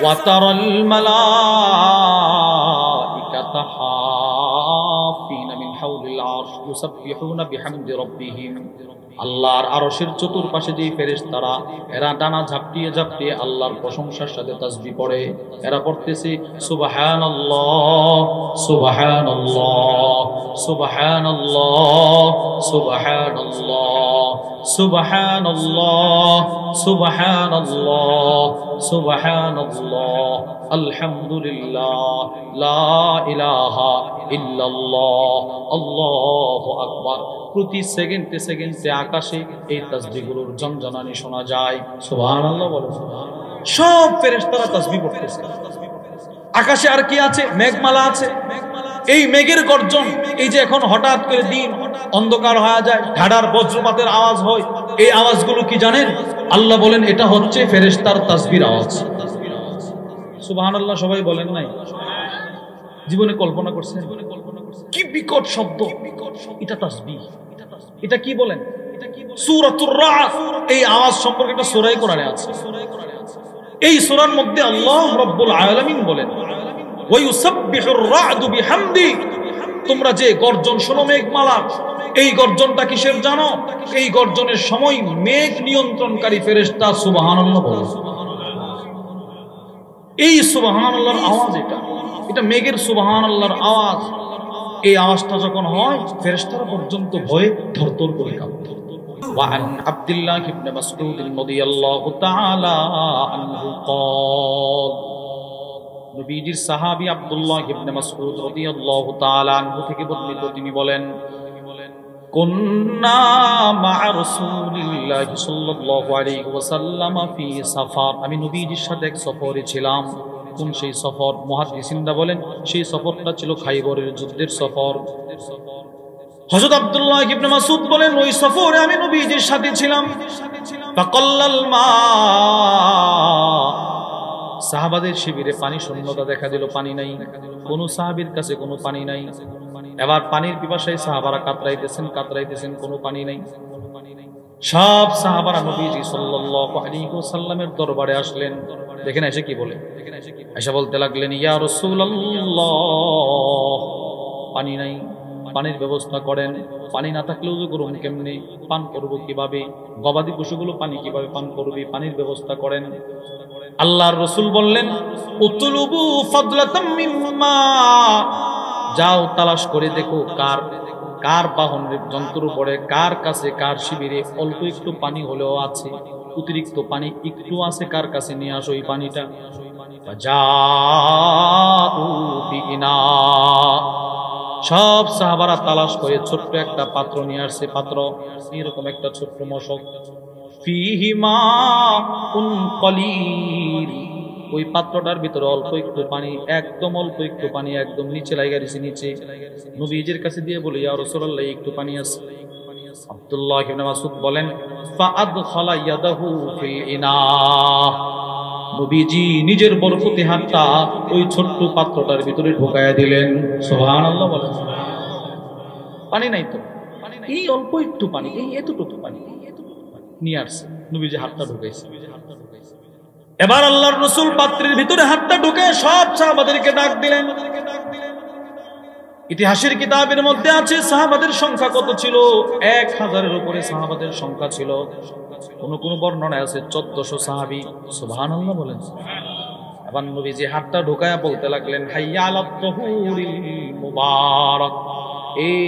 ওয়া তারাল মালাইকাতা হাফিনা মিন হাওলিল আরশ ইউসাব্বিহুনা বিহামদি রাব্বিহিম। আল্লাহর আরশের চতুর্পাশে যে ফেরেশতারা এরা ডানা ঝাপটিয়ে ঝাপটিয়ে আল্লাহর প্রশংসার সাথে তাসবিহ পড়ে। এরা পড়তেছে সুবহানাল্লাহ সুবহানাল্লাহ সুবহানাল্লাহ সুবহানাল্লাহ সুবহানাল্লাহ সুবহানাল্লাহ সুবহানাল্লাহ আলহামদুলিল্লাহ লা ইলাহা ইল্লাল্লাহ আল্লাহু আকবার। প্রতি সেকেন্ডে সেকেন্ডে আকাশে এই তাসবিহগুলোর ঝনঝনানি শোনা যায়। সুবহানাল্লাহ বলো। সব ফেরেশতারা তাসবিহ পড়তেছে। আকাশে আর কি আছে? মেঘমালা আছে। এই মেঘের গর্জন, এই যে এখন হঠাৎ করে দিন অন্ধকার হয়ে যায়, ঢাডার বজ্রপাতের আওয়াজ হয়, এই আওয়াজগুলো কি জানেন? আল্লাহ বলেন এটা হচ্ছে ফেরেশতার তাসবিহর আওয়াজ। সুবহানাল্লাহ সবাই বলেন নাই? জীবনে কল্পনা করছেন কি বিকট শব্দ? এটা তাসবিহ। এটা কি বলেন? সূরাতুর রা'দ। এই আওয়াজ সম্পর্কে একটা সূরায়ে কোরআনে আছে। এই সূরার মধ্যে আল্লাহ রাব্বুল আলামিন বলেন ওয়া ইউসাব্বিহুর রা'দু বিহামদি। তোমরা যে গর্জন শোনো মেঘমালা, এই গর্জনটা কিসের জানো? এই গর্জনের সময় মেঘ নিয়ন্ত্রণকারী ফেরেশতা সুবহানাল্লাহ বলে। এই সুবহানাল্লাহর আওয়াজ, এটা মেঘের সুবহানাল্লাহর আওয়াজ। এই আওয়াজটা যখন হয় ফেরেশতারা পর্যন্ত ভয়ে থরথর করে কাঁপে। وعن عبد الله بن مسعود رضي الله تعالى عنه قال নবীজির সাহাবী আব্দুল্লাহ ইবনে মাসউদ রাদিয়াল্লাহু তাআলা আনহু থেকে বর্ণিত, তিনি বলেন কুন্না মা'a রাসূলিল্লাহি সাল্লাল্লাহু আলাইহি ওয়াসাল্লাম ফি সাফার। আমি নবীজির সাথে এক সফরে ছিলাম। কোন সেই সফর? মুহাদ্দিসিনরা বলেন সেই সফরটা ছিল খাইবরের যুদ্ধের সফর। হযরত আব্দুল্লাহ ইবনে মাসউদ বলেন ওই সফরে আমি নবীজির সাথে ছিলাম। ফাকাল্লাল মা, সাহাবাদের শিবিরে পানি শূন্যতা দেখা দিল, পানি নাই। কোন সাহাবীর কাছে কোনো পানি নাই। এবার পানির পিপাসায় সাহাবারা কাতরাইতেছেন, কোনো পানি নাই। সব সাহাবারা নবীজি সাল্লাল্লাহু আলাইহি ওয়াসাল্লামের দরবারে আসলেন। দেখেন এসে কি বলে? এসে বলতে লাগলেন ইয়া রাসূলুল্লাহ, পানি নাই, পানির ব্যবস্থা করেন। পানি না থাকলে ওযু করব কেমনে? পান করব কিভাবে? গবাদি পশুগুলো পানি কিভাবে পান করবে? পানির ব্যবস্থা করেন। আল্লাহর রাসূল বললেন উতলুবু ফাদলাতাম মিম্মা, যাও তালাশ করে দেখো কার বাহনের যন্ত্র পড়ে, কার কাছে, কার শিবিরে অল্প একটু পানি হলেও আছে, অতিরিক্ত পানি একটু আছে, কার কাছে নিয়ে আসো এই পানিটা। যাউ বিনা, সব সাহাবারা তালাশ করে ছোট্ট একটা পাত্র নিয়ে আসছে। পাত্র এরকম একটা ছোট্ট মশক, ফিহি মাউন কলিল, ওই পাত্রটার ভিতরে অল্প একটু পানি, একদম অল্প একটু পানি, একদম নিচে লাগা গেছে। নিচে নবীজির কাছে দিয়ে বলে ইয়া রাসূলুল্লাহ একটু পানি আছে। আব্দুল্লাহ ইবনে মাসউদ বলেন ফাআদখালা ইয়াদাহু ফিল ইনা, নবীজি নিজের বরকতি হাতটা ওই ছোট্ট পাত্রটার ভিতরে ঢোকায়া দিলেন। সুবহানাল্লাহ বলেন। পানি নাই তো, এই অল্প একটু পানি, এই এতটুকু পানি নিয়ে আসছে, নবীজি হাতটা ঢুকাইছে। এবার আল্লাহর রাসূল পাত্রের ভিতরে হাতটা ঢুকে সব সাহাবাদেরকে ডাক দিলেন। ইতিহাসের কিতাবের মধ্যে আছে সাহাবাদের সংখ্যা কত ছিল? 1000-এর উপরে সাহাবাদের সংখ্যা ছিল। কোন বর্ণনায় আছে 1400 সাহাবী। সুবহানাল্লাহ বলেন। এবার নবীজি হাতটা ঢুকায়া বলতে লাগলেন হাইয়া আলাত তাহুরিল মুবারাক, এই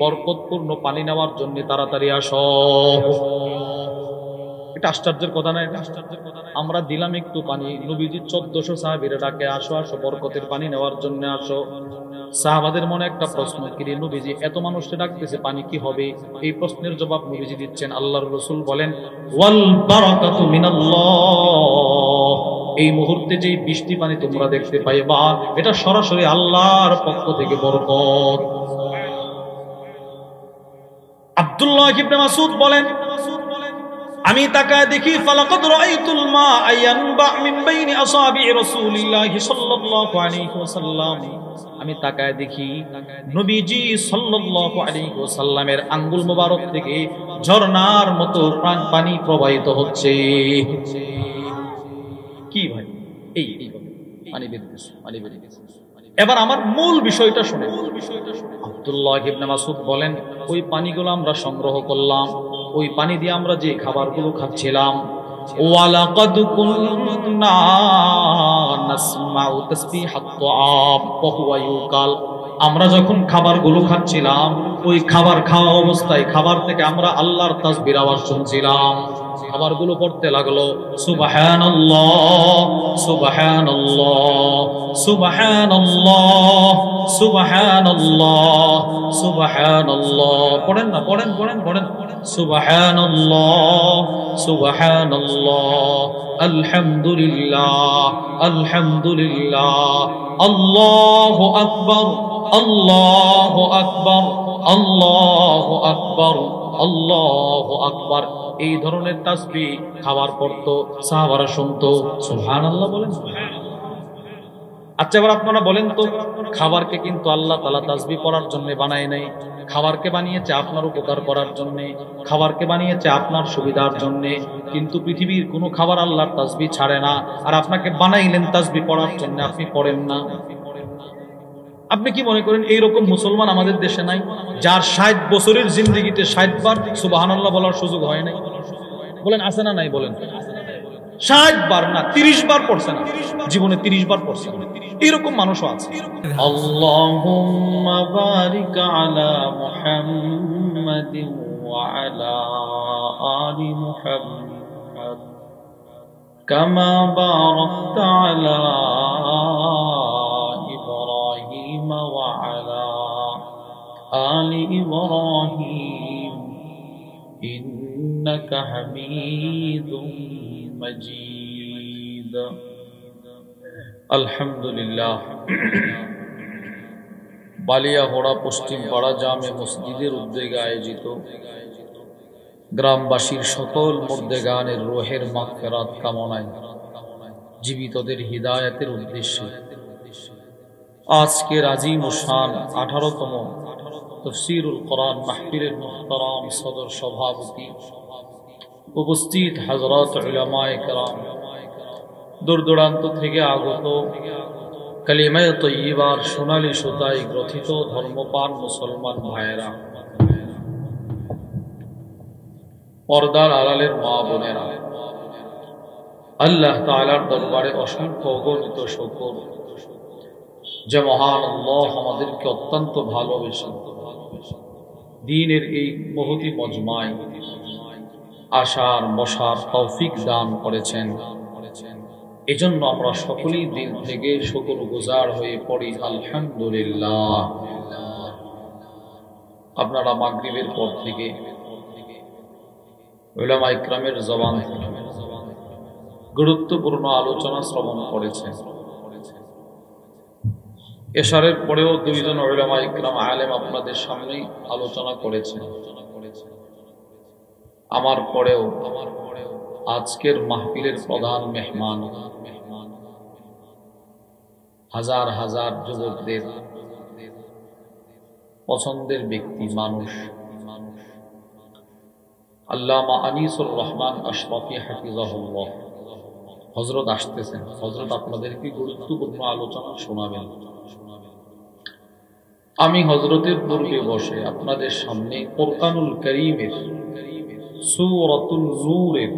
বরকতপূর্ণ পানি নেওয়ার জন্য তাড়াতাড়ি আসো। এটা আশ্চর্যের কথা না? এটা আশ্চর্যের কথা। আমরা দিলাম একটু পানি, নবীজি 1400 সাহাবীরা ডাকে আসো আসো বরকতের পানি নেওয়ার জন্য আসো। সাহাবাদের মনে একটা প্রশ্ন, কি রে নবীজি এত মানুষকে ডাকতেছে, পানি কি হবে? এই প্রশ্নের জবাব নবীজি দিচ্ছেন। আল্লাহর রাসূল বলেন ওয়াল বারাকাতু মিনাল্লাহ, এই মুহূর্তে যে বৃষ্টি পানি তোমরা দেখতে পাইবা এটা সরাসরি আল্লাহর পক্ষ থেকে বরকত। আব্দুল্লাহ ইবনে মাসউদ বলেন আমি তাকায় দেখি ফালাকাদ রাআইতুল মা ইয়ানবা মিন বাইনি আসাবি রাসূলিল্লাহি সাল্লাল্লাহু আলাইহি ওয়াসাল্লাম, আমি তাকায় দেখি নবীজি সাল্লাল্লাহু আলাইহি ওয়াসাল্লামের আঙ্গুল মোবারক থেকে ঝর্ণার মতো পানি প্রবাহিত হচ্ছে। কি ভাই, এইভাবে পানি বের দিতেছে, পানি বের দিতেছে। এবার আমার মূল বিষয়টা শুনে। আব্দুল্লাহ ইবনে মাসউদ বলেন, ওই পানিগুলো আমরা সংগ্রহ করলাম, ওই পানি দিয়ে আমরা যে খাবারগুলো খাচ্ছিলাম, ওয়ালাকাদ কুননা নাসমাউ তাসবিহাত তাআম ওয়া হুয়া ইউকাল, আমরা যখন খাবারগুলো খাচ্ছিলাম, ওই খাবার খাওয়া অবস্থায় খাবার থেকে আমরা আল্লাহর তাসবির আওয়াজ শুনছিলাম। খাবারগুলো পড়তে লাগলো, সুবহানাল্লাহ সুবহানাল্লাহ সুবহানাল্লাহ সুবহানাল্লাহ সুবহানাল্লাহ। পড়েন না, পড়েন পড়েন পড়েন। সুবহানাল্লাহ সুবহানাল্লাহ আলহামদুলিল্লাহ আলহামদুলিল্লাহ আল্লাহু আকবার আল্লাহু আকবার আল্লাহু আকবার আল্লাহু আকবার। এই ধরনের তাসবিহ খাবার পড়তো, সাহাবারা শুনতো। সুবহানাল্লাহ বলেন। আচ্ছা, এবার আপনারা বলেন তো, খাবারকে কিন্তু আল্লাহ তাআলা তাসবিহ পড়ার জন্য বানায় নাই। খাবারকে বানিয়েছে আপনার উপকার করার জন্য, খাবারকে বানিয়েছে আপনার সুবিধার জন্য। কিন্তু পৃথিবীর কোনো খাবার আল্লাহর তাসবিহ ছাড়ে না, আর আপনাকে বানাইলেন তাসবিহ পড়ার জন্য, আপনি পড়েন না। আপনি কি মনে করেন এইরকম মুসলমান আমাদের দেশে নাই, যার 60 বছরের জিন্দেগিতে 60 বার সুবহানাল্লাহ বলার সুযোগ হয় নাই? বলেন আছে না নাই? বলেন 60 বার না, 30 বার পড়ছে না, জীবনে 30 বার পড়ছে। এরকম মানুষও আছে। আল্লাহুম্মা বারিক আলা মুহাম্মাদিন ওয়া আলা আলি মুহাম্মাদ কামা বারাকতা আলা ইব্রাহিম ওয়া আলা আলি ইব্রাহিম ইন্নাকা হামিদুম মাজিদ। আলহামদুলিল্লাহ। বালিয়াঘোড়া পশ্চিম পাড়া জামে মসজিদের উদ্যোগে আয়োজিত গ্রামবাসীর সকল মুর্দেগানের রুহের মাগফিরাত কামনায়, জীবিতদের হিদায়াতের উদ্দেশ্যে আজকের আজিম ও শান 18তম তাফসীরুল কোরআন মাহফিলের মুহতারাম সদর সভাপতি, উপস্থিত হযরত উলামায়ে কেরাম, দূর দূরান্ত থেকে আগত কালিমায়ে তয়্যিবার সোনালী সুতায় গ্রথিত ধর্মপান মুসলমান ভাইয়েরা, পর্দার আড়ালের মা বোনেরা, আল্লাহ তাআলার দরবারে অসংখ্য অগণিত শুকর যে মহান আল্লাহ আমাদেরকে অত্যন্ত ভালোবেসে দ্বীনের এই মহতি মজমায় আসার বসার তৌফিক দান করেছেন। এজন্য আমরা সকলেই দিল থেকে শুকরগুজার হয়ে পড়ি আলহামদুলিল্লাহ। আপনারা মাগরিবের পর থেকে উলামা ইকরামের জবান থেকে গুরুত্বপূর্ণ আলোচনা শ্রবণ করেছেন। এশারের পরেও দুইজন উলামা ইকরাম আলেম আপনাদের সামনে আলোচনা করেছেন। আমার পরেও আজকের মাহফিলের প্রধান মেহমান, হাজার হাজার যুবকদের পছন্দের ব্যক্তি মানুষ, আল্লামা আনিসুর রহমান আশরাফি হাফিজাহুল্লাহ হযরত আসতেছেন। হযরত আপনাদেরকে গুরুত্বপূর্ণ আলোচনা শোনাবেন। আমি হযরতের পূর্বে বসে আপনাদের সামনে কোরআনুল কারীমের সূরাতুন নূরের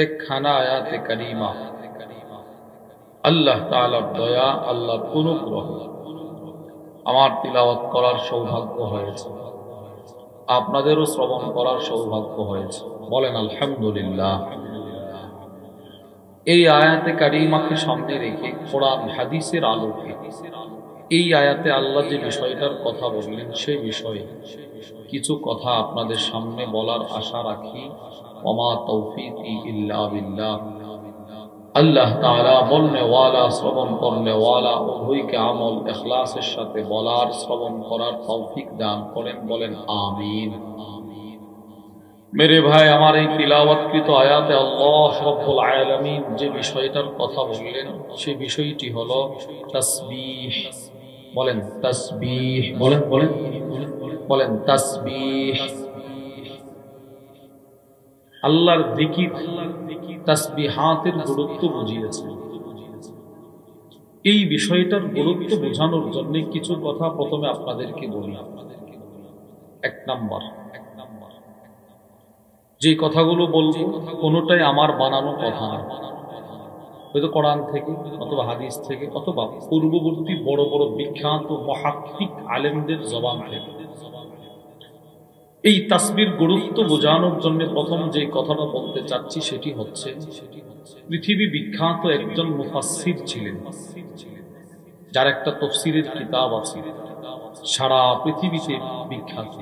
একখানা আয়াতে কারিমা, আল্লাহ তাআলার দয়া, আল্লাহর অনুগ্রহ আমার তিলাওয়াত করার সৌভাগ্য হয়েছে, আপনাদেরও শ্রবণ করার সৌভাগ্য হয়েছে। বলেন আলহামদুলিল্লাহ। এই আয়াতে কারিমাকে সামনে রেখে কোরআন হাদিসের আলোকে এই আয়াতে আল্লাহ যে বিষয়টার কথা বললেন সেই বিষয়ে কিছু কথা আপনাদের সামনে বলার আশা রাখি। ওমা তৌফিকি ইল্লা বিল্লাহ। আল্লাহ তাআলা বলনে ওয়ালা, শ্রবণ করনে ওয়ালা উভয়কে আমল ইখলাসের সাথে বলার, শ্রবণ করার তৌফিক দান করেন। বলেন আমিন। মেরে ভাই, আমার এই তিলাওয়াতকৃত আয়াতে আল্লাহ রাব্বুল আলামিন যে বিষয়টার কথা বললেন সেই বিষয়টি হলো তাসবিহ। বলেন তাসবিহ। বলেন বলেন বলেন তাসবিহ। আল্লাহর যিকির তাসবিহাতের গুরুত্ব বুঝিয়েছেন। এই বিষয়টার গুরুত্ব বোঝানোর জন্য কিছু কথা প্রথমে আপনাদেরকে বলি। এক নাম্বার, যে কথাগুলো বলবো কোনোটাই আমার বানানো কথা না, হয়তো কোরআন থেকে অথবা হাদিস থেকে অথবা পূর্ববর্তী বড় বড় বিখ্যাত মুহাক্কিক আলেমদের জবান থেকে। এই তাসবির গুরুত্ব বোঝানোর জন্য প্রথম যে কথাটা বলতে চাচ্ছি সেটি হচ্ছে, পৃথিবী বিখ্যাত একজন মুফাসসির ছিলেন, যার একটা তাফসীরের কিতাব আছে, সারা পৃথিবীতে বিখ্যাত।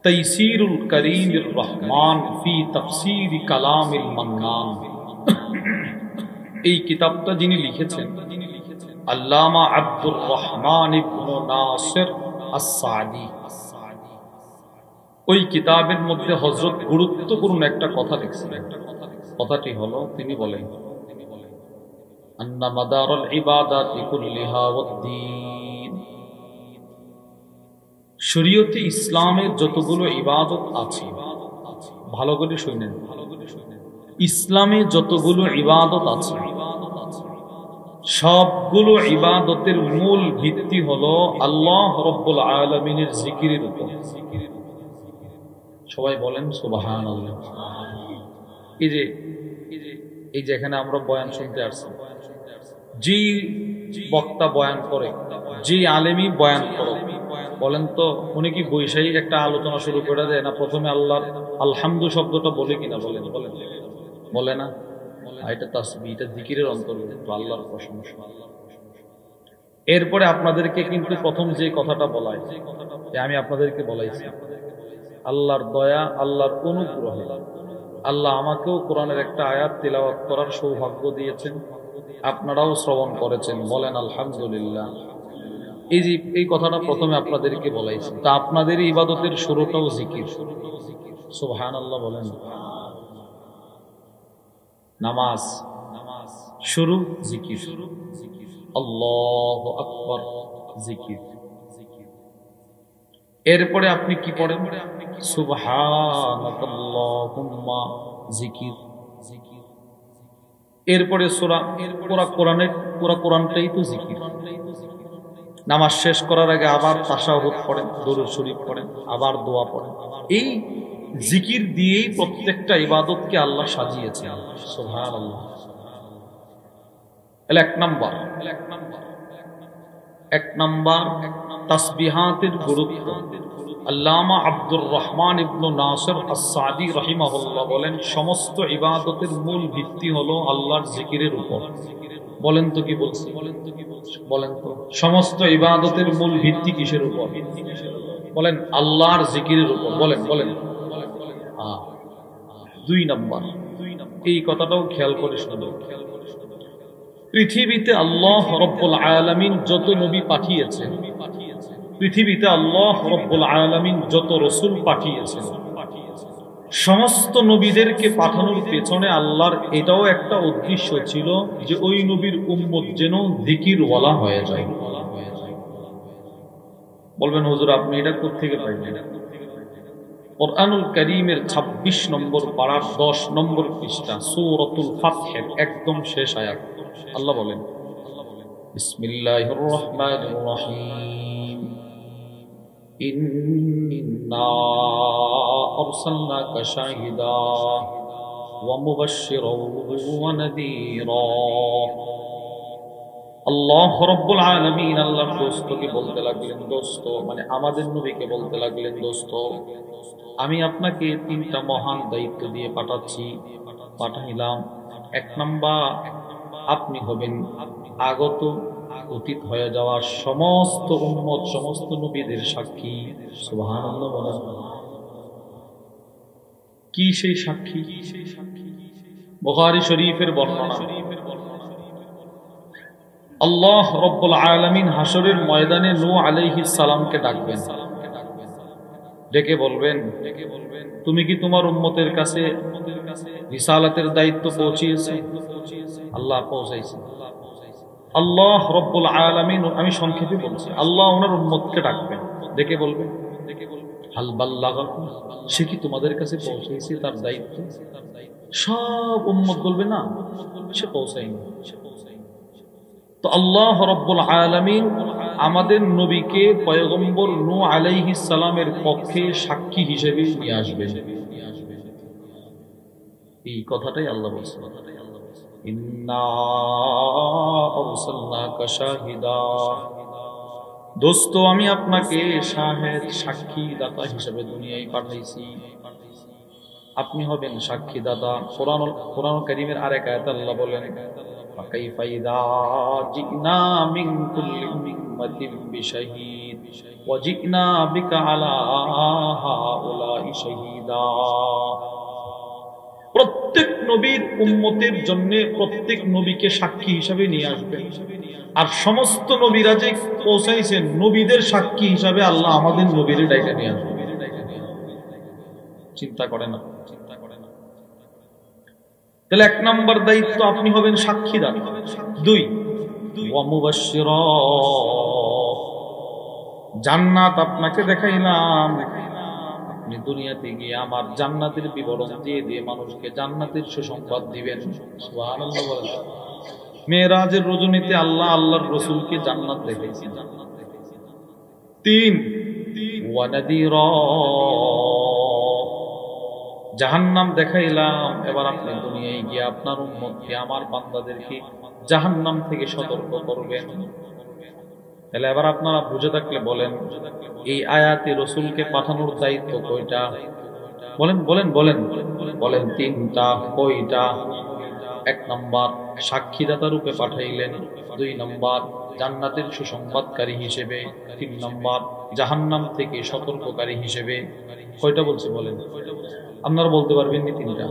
তাইসিরুল কারীমির রহমান ফি তাফসীর কালামিল মান্নান। এই কিতাবটা যিনি লিখেছেন আল্লামা আব্দুর রহমান ইবনে নাসির আস-সাদি। ওই কিতাবের মধ্যে হযরত গুরুত্বপূর্ণ একটা কথা লিখছেন। কথাটি হলো, তিনি বলেন আন্না মাদারুল ইবাদাতি কুল্লিহা ওয়াদ-দীন। শরীয়তে ইসলামের যতগুলো ইবাদত আছে, ভালো করে শুনেন, ইসলামে যতগুলো ইবাদত আছে সবগুলো ইবাদতের মূল ভিত্তি হলো আল্লাহ রাব্বুল আলামিনের জিকিরের উপর। সবাই বলেন সুবহানাল্লাহ। এই যে এখানে আমরা বয়ান শুনতে আসছি, যে বক্তা বয়ান করে, যে আলেমী বয়ান করে, বলেন তো উনি কি বৈশাখী একটা আলোচনা শুরু করে দেয় না? প্রথমে আল্লাহ আলহামদু শব্দটা বলে কিনা? বলেন বলেন বলে না? এটা তাসবিহ, এটা জিকিরের অন্তর্গত, আল্লাহর প্রশংসা। এরপরে আপনাদেরকে কিন্তু প্রথম যে কথাটা বলায়, আমি আপনাদেরকে বলাইছি, আল্লাহর দয়া, আল্লাহর অনুগ্রহ, আল্লাহ আমাকেও কোরআনের একটা আয়াত তিলাওয়াত করার সৌভাগ্য দিয়েছেন, আপনারাও শ্রবণ করেছেন, বলেন আলহামদুলিল্লাহ। এই কথাটা প্রথমে আপনাদেরকে বলাইছি। তা আপনাদের ইবাদতের শুরুটাও জিকির, সুবহানাল্লাহ বলেন। নামাজ শুরু জিকির, আল্লাহু আকবার জিকির। এরপরে আপনি কি পড়েন? সুবহানাল্লাহুম্মা জিকির। এরপরে সূরা, পুরা কোরআনটাই তো জিকির। নামাজ শেষ করার আগে আবার তাশাহুদ পড়েন, দরুদ শরীফ পড়েন, আবার দোয়া পড়েন। এই জিকির দিয়েই প্রত্যেকটা ইবাদতকে আল্লাহ সাজিয়েছেন, সুবহানাল্লাহ। এক নাম্বার তাসবিহাতের গুরুত্ব। আল্লামা আব্দুর রহমান ইবনে নাসির আস-সাদি রাহিমাহুল্লাহ বলেন, সমস্ত ইবাদতের মূল ভিত্তি হলো আল্লাহর জিকিরের উপর। বলেন তো কি বলছি? বলেন তো, সমস্ত ইবাদতের মূল ভিত্তি কিসের উপর? বলেন আল্লাহর জিকিরের উপর। বলেন বলেন। দুই নাম্বার, এই কথাটাও খেয়াল করে শুনুন। পৃথিবীতে আল্লাহ রাব্বুল আলামিন যত নবী পাঠিয়েছেন, পৃথিবীতে আল্লাহ রাব্বুল আলামিন যত রাসূল পাঠিয়েছেন, সমস্ত নবীদেরকে পাঠানোর পেছনে আল্লাহর এটাও একটা উদ্দেশ্য ছিল যে ওই নবীর উম্মত যেন জিকিরওয়ালা হয়ে যায়। বলবেন হুজুর আপনি এটা কোত্থেকে পাইলেন? কুরআনুল কারীমের ২৬ নম্বর পারার ১০ নম্বর পৃষ্ঠা, সূরাতুল ফাতহের একদম শেষ আয়াত। আল্লাহ বলেন, বিসমিল্লাহির রহমানির রহিম, ইন্না আরসালনাকা শাহিদা ওয়া মুবাশশিরাও ওয়া নাযীরা। আল্লাহ রাব্বুল আলামিন আল্লাহর দোস্তকে বলতে লাগলেন, দোস্ত মানে আমাদের নবীকে বলতে লাগলেন, দোস্ত আমি আপনাকে ৩টা মহান দায়িত্ব দিয়ে পাঠাইলাম। এক নাম্বার, আপনি হবেন আগত অতীত হয়ে যাওয়া সমস্ত উম্মত, সমস্ত নবীদের সাক্ষী। সুবহানাল্লাহ বলেন। কি সেই সাক্ষী? বুখারী শরীফের বর্ণনা, আল্লাহ রাব্বুল আলামিন হাসরের ময়দানে নূহ আলাইহিস সালামকে ডাকবেন, ডেকে বলবেন, তুমি কি তোমার উম্মতের কাছে রিসালাতের দায়িত্ব পৌঁছিয়েছো? আল্লাহ পৌঁছাইছে। আল্লাহ রাব্বুল আলামিন, আমি সংক্ষেপে বলছি, আল্লাহ ওনার উম্মতকে ডাকবেন, ডেকে বলবেন, হাল বাল্লাগাকুম, সে কি তোমাদের কাছে পৌঁছেছে? তার দায়িত্ব। সব উম্মত বলবে না, সে পৌঁছায়নি। তো আল্লাহ রাব্বুল আলামিন আমাদের নবীকে পয়গম্বর নূহ আলাইহিস সালামের পক্ষে সাক্ষী হিসেবে নিয়ে আসবেন। এই কথাটাই আল্লাহ বলছেন, ইন্না আরসালনাকা শাহিদা, দোস্ত আমি আপনাকে শাহেদ, সাক্ষী দাতা হিসেবে দুনিয়ায় পাঠাইছি, আপনি হবেন সাক্ষী দাতা। কোরআন কারীমের আরেক আয়াতে আল্লাহ বলেন, ফাকাইফা ইযা জিনা মিন কুল্লি উম্মাতিন বিশাহীদ ওয়া জিনা বিকা আলা হাউলাই শাহীদা। প্রত্যেক নবীর উম্মতের জন্য প্রত্যেক নবীকে সাক্ষী হিসাবে নিয়ে আসবেন। আর সমস্ত নবীরা যে পৌঁছাইছেন, নবীদের সাক্ষী হিসাবে আল্লাহ আমাদের নবীর ডাইকে নিয়ে আসবেন। চিন্তা করে না। তাহলে এক নম্বর দায়িত্ব, আপনি হবেন সাক্ষীদাতা। দুই, ওয়া মুবাশশিরা, জান্নাত আপনাকে দেখাইলাম, আপনি দুনিয়াতে গিয়ে আমার জান্নাতের বিবরণ দিয়ে দিয়ে মানুষকে জান্নাতের সুসংবাদ দিবেন। সুবহানাল্লাহ বলেন। মেরাজের রজনীতে আল্লাহ আল্লাহর রাসূলকে জান্নাত দেখাইছেন। তিন, ওয়া নাদিরা, জাহান্নাম দেখাইলাম, এবার আপনি দুনিয়ায় গিয়ে আপনার উম্মতকে, আমার বান্দাদেরকে জাহান্নাম থেকে সতর্ক করবেন। তাহলে এবার আপনারা বুঝে থাকলে বলেন, এই আয়াতে রাসূলকে পাঠানোর দায়িত্ব কয়টা? বলেন বলেন বলেন বলেন। তিনটা। কয়টা? এক নম্বর, সাক্ষীদাতা রূপে পাঠাইলেন। দুই নম্বর, জান্নাতের সুসংবাদকারী হিসেবে। তিন নম্বর, জাহান্নাম থেকে সতর্ককারী হিসেবে। কয়টা বলছে বলেন? আপনারা বলতে পারবেন নি তিনটা?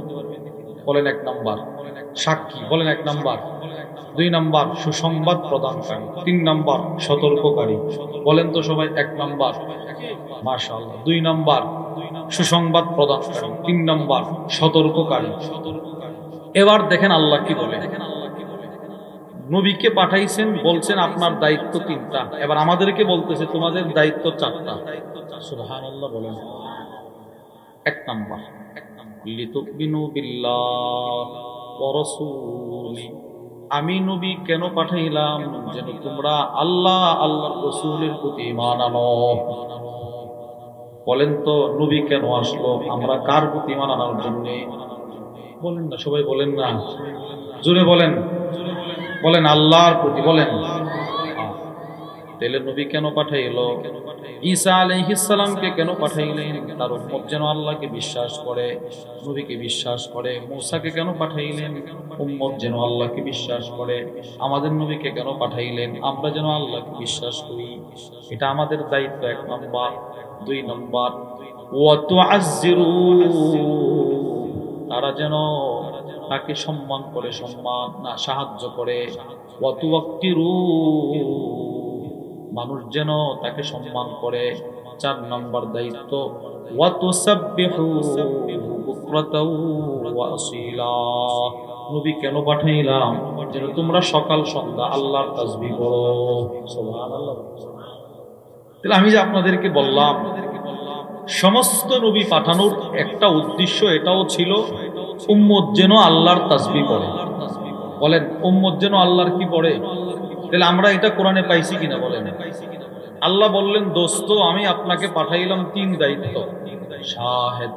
বলেন। এক নম্বর সাক্ষী, বলেন এক নম্বর। দুই নম্বর সুসংবাদ প্রদানকারী। তিন নম্বর সতর্ককারী। বলেন তো সবাই। এক নম্বর মাশাআল্লাহ, দুই নম্বর সুসংবাদ প্রদানকারী, তিন নম্বর সতর্ককারী। এবার দেখেন আল্লাহ কি বলে। নবীকে পাঠাইছেন, বলছেন আপনার দায়িত্ব তিনটা, এবার আমাদেরকে বলতেছে তোমাদের দায়িত্ব চারটা। সুবহানাল্লাহ বলেন। এক নম্বর, লিতুমিনু বিল্লাহ ওয়া রাসূলি, আমি নবী কেন পাঠাইলাম? যেন তোমরা আল্লাহ আল্লাহর রাসূলের প্রতি ঈমান আনো। বলেন তো নবী কেন আসলো? আমরা কার প্রতি ঈমান আনার জন্য? বলেন না সবাই, বলেন না, জোরে বলেন, বলেন আল্লাহর প্রতি। বলেন। তাহলে নবী কেন পাঠাইলো? ঈসা আলাইহিস সালামকে কেন পাঠাইলেন? তার উম্মত যেন আল্লাহকে বিশ্বাস করে, নবীকে বিশ্বাস করে। মূসাকে কেন পাঠাইলেন? উম্মত যেন আল্লাহকে বিশ্বাস করে। আমাদের নবীকে কেন পাঠাইলেন? আমরা যেন আল্লাহকে বিশ্বাস করি। এটা আমাদের দায়িত্ব, এক নম্বর। দুই নম্বর, ওয়া তুআজ্জিরু, তারা যেন তাকে সম্মান করে, সম্মান না সাহায্য করে। ওয়া তুওয়াক্কিরু, মানুষ যেন তাকে সম্মান করে। চার নম্বর দায়িত্ব, ওয়া তুসাব্বিহু বুকরাতাও ওয়া আসীলা, নবী কেন পাঠাইলাম? যেন তোমরা সকাল সন্ধ্যা আল্লাহর তাসবিহ করো। সুবহানাল্লাহ। তাহলে আমি যে আপনাদেরকে বললাম, সমস্ত নবী পাঠানোর একটা উদ্দেশ্য এটাও ছিল, উম্মত যেন আল্লাহর তাসবিহ করে। বলেন, উম্মত যেন আল্লাহর কি পড়ে। তাহলে আমরা এটা কোরআনে পাইছি কিনা বলেন? আল্লাহ বললেন, দোস্ত আমি আপনাকে পাঠাইলাম তিন দায়িত্ব, শাহেদ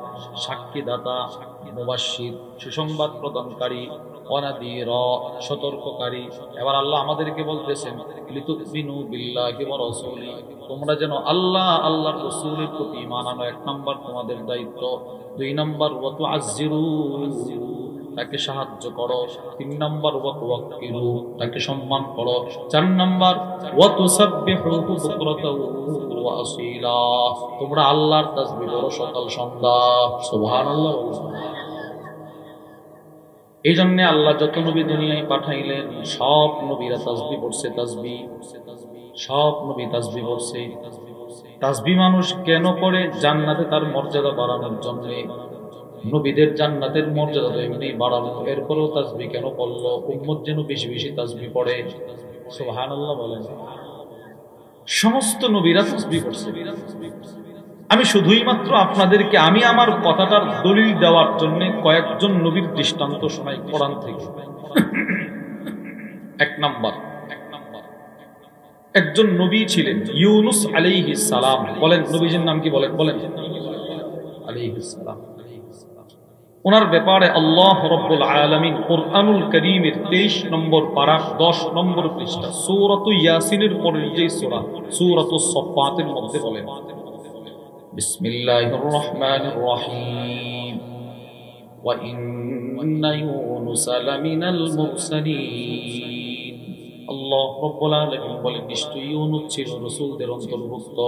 সাক্ষীদাতা, মুবাশশির সুসংবাদ প্রদানকারী, ওয়ানাদির সতর্ককারী। এবার আল্লাহ আমাদেরকে বলতেছেন, লিতুমিনু বিল্লাহি ওয়া রাসূলি, তোমরা যেন আল্লাহ আল্লাহর রাসূলের প্রতি ঈমান আনো, এক নম্বর তোমাদের দায়িত্ব। দুই নম্বর, ওয়া তুআজ্জিরু, তাকে সাহায্য করো। তিন নম্বর, ওয়া তুওয়াক্কিরু, তাকে সম্মান করো। চার নম্বর, ওয়া তুসাব্বিহু বুকরাতাও ওয়া আসীলা, তোমরা আল্লাহর তাসবিহ করো সকাল সন্ধ্যা। সুবহানাল্লাহ। এই জন্য আল্লাহ যত নবী দুনিয়ায় পাঠাইলেন, সব নবীরা তাসবিহ পড়ছে। তাসবিহ, সব নবী তাসবিহ পড়ছে। তাসবিহ মানুষ কেন পড়ে? জান্নাতে তার মর্যাদা বাড়ানোর জন্য। নবীদের জান্নাতের মর্যাদা তো এমনি বাড়ানো, এরপরেও তাসবিহ কেন পড়লো? উম্মত যেন বেশি বেশি তাসবিহ পড়ে। সুবহানাল্লাহ বলেন। সমস্ত নবীরা তাসবিহ করছে। আমি শুধুই মাত্র আপনাদেরকে আমি আমার কথাটার দলিল দেওয়ার জন্য কয়েকজন নবীর দৃষ্টান্ত শোনাই কোরআন থেকে। এক নাম্বার, একজন নবী ছিলেন ইউনুস আলাইহিস সালাম। বলেন নবীজির নাম কি? বলেন বলেন আলাইহিস সালাম। ওনার ব্যাপারে আল্লাহ রাব্বুল আলামিন কুরআনুল কারীমের 23 নম্বর পারা 10 নম্বর পৃষ্ঠা সূরাতুল ইয়াসিনের পরের যে সূরা সূরাতুস সাফফাতের মধ্যে বলেন, বিসমিল্লাহির রহমানির রহিম ওয়া ইন্না ইউনুসা লামিনাল মুরসালিন। আল্লাহ রাব্বুল আলামিন বলেন, নিশ্চয়ই ইউনুস ছিল রাসূলদের অন্তর্ভুক্ত।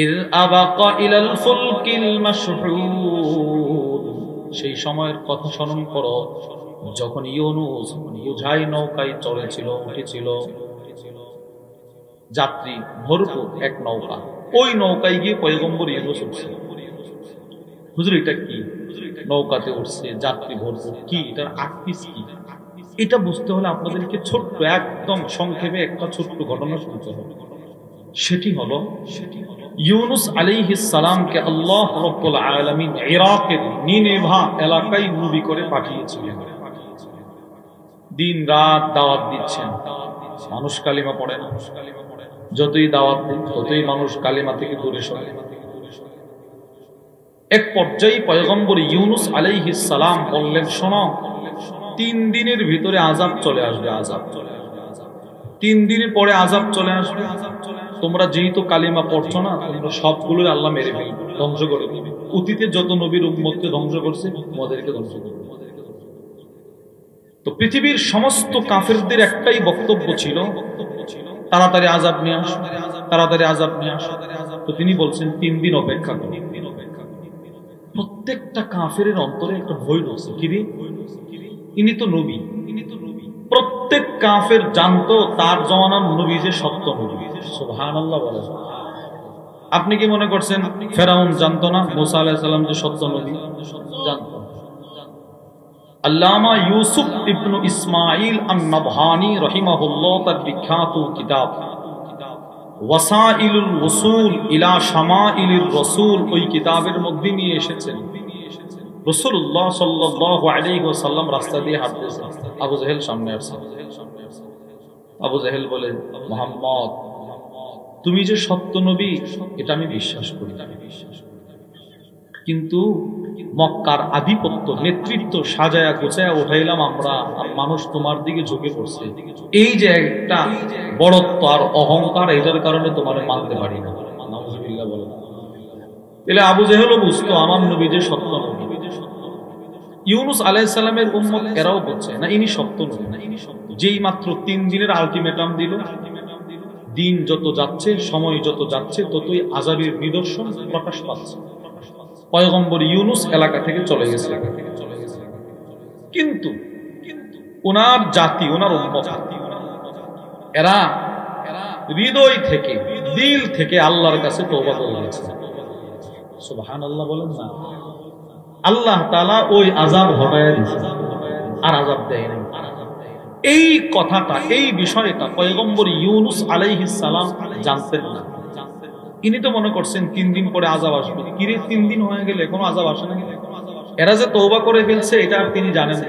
ইয আবাকা ইলাল ফুলকিল মাশহুর, সেই সময়ের কথা স্মরণ করো যখন ইউনুস বোঝাই নৌকায় চড়েছিল, উঠেছিল, যাত্রী ভরপুর এক নৌকা। ওই নৌকায় গিয়ে পয়গম্বর ইউনুস উঠছে। হুজুর এটা কি? নৌকাতে উঠছে, যাত্রী ভরপুর, কি এটার আকৃতি কি? এটা বুঝতে হলে আপনাদেরকে ছোট্ট একদম সংক্ষেপে একটা ছোট্ট ঘটনা শুনতে হবে। সেটি হলো ইউনুস আলাইহিস সালামকে আল্লাহ রাব্বুল আলামিন ইরাকের নিনেভা এলাকায় নবী করে পাঠিয়েছিলেন। দিন রাত দাওয়াত দিচ্ছেন, মানুষ কালিমা পড়ে না। যতই দাওয়াত দেন ততই মানুষ কালিমা থেকে দূরে সরে। এক পর্যায়ে পয়গম্বর ইউনুস আলাইহিস সালাম বললেন, শোনো, 3 দিনের ভিতরে আযাব চলে আসবে। আযাব 3 দিনের পরে আযাব চলে আসবে। তোমরা যেহেতু কালিমা পড়ছো না, তোমরা সবগুলো আল্লাহ মেরে ফেলবে, ধ্বংস করে দেবে। অতীতে যত নবীর উম্মতকে ধ্বংস করছে, তোমাদেরকে ধ্বংস করবে। তো পৃথিবীর সমস্ত কাফেরদের একটাই বক্তব্য ছিল, তাড়াতাড়ি আযাব নিয়ে আসো, তাড়াতাড়ি আযাব নিয়ে আসো। তো তিনি বলছেন 3 দিন অপেক্ষা করো। প্রত্যেকটা কাফের অন্তরে একটা ভয় রয়েছে, কি রে, ইনি তো নবী। প্রত্যেক কাফের জানতো তার জমানার নবী যে সত্য নবী। সুবহানাল্লাহ বলেন। আপনি কি মনে করছেন ফেরাউন জানতো না মুসা আলাইহিস সালাম যে সত্য নবী? জানতো। আল্লামা ইউসুফ ইবনে ইসমাঈল আন-নাবহানী রাহিমাহুল্লাহ তার বিখ্যাত কিতাব ওয়াসাইলুল উসুল ইলা শামাইলির রাসূল, ওই কিতাবের মধ্যে নিয়ে এসেছেন রাসূলুল্লাহ সাল্লাল্লাহু আলাইহি ওয়াসাল্লাম রাস্তা দিয়ে হাঁটতেছেন, আবু জাহেল সামনে আসছে। আবু জাহেল বলে, মুহাম্মদ তুমি যে সত্য নবী এটা আমি বিশ্বাস করি, কিন্তু মক্কার আধিপত্য নেতৃত্ব সাজায়া গোছায়া উঠাইলাম আমরা, আর মানুষ তোমার দিকে ঝুঁকে পড়ছে। এই যে একটা বড়ত্ব আর অহংকার, এটার কারণে তোমার মানতে পারি না। নাউযুবিল্লাহ বলে। তাহলে আবু জেহেলও বুঝতো আমার নবী যে সত্য নবী। ইউনুস আলাইহিস সালামের উম্মত এরাও বলছে না ইনি সত্য নবী। যেই মাত্র 3 দিনের আলটিমেটাম দিল, দিন যত যাচ্ছে, সময় যত যাচ্ছে, ততই আযাবের নিদর্শন প্রকাশ পাচ্ছে। পয়গম্বর ইউনুস এলাকা থেকে চলে গেছে, কিন্তু ওনার জাতি, ওনার উম্মত, এরা হৃদয় থেকে, দিল থেকে আল্লাহর কাছে তওবা করে গেছে। সুবহানাল্লাহ বলেন না। আল্লাহ তাআলা ওই আযাব হটায় দিয়েছে, আর আযাব দেয় নাই। এই কথাটা, এই বিষয়টা পয়গম্বর ইউনুস আলাইহিস সালাম জানতেন না। ইনি তো মনে করছেন 3 দিন পরে আযাব আসবে। কিরে 3 দিন হয়ে গেল এখনো আযাব আসে না? এরা যে তওবা করে ফেলছে এটা আর তিনি জানেন না।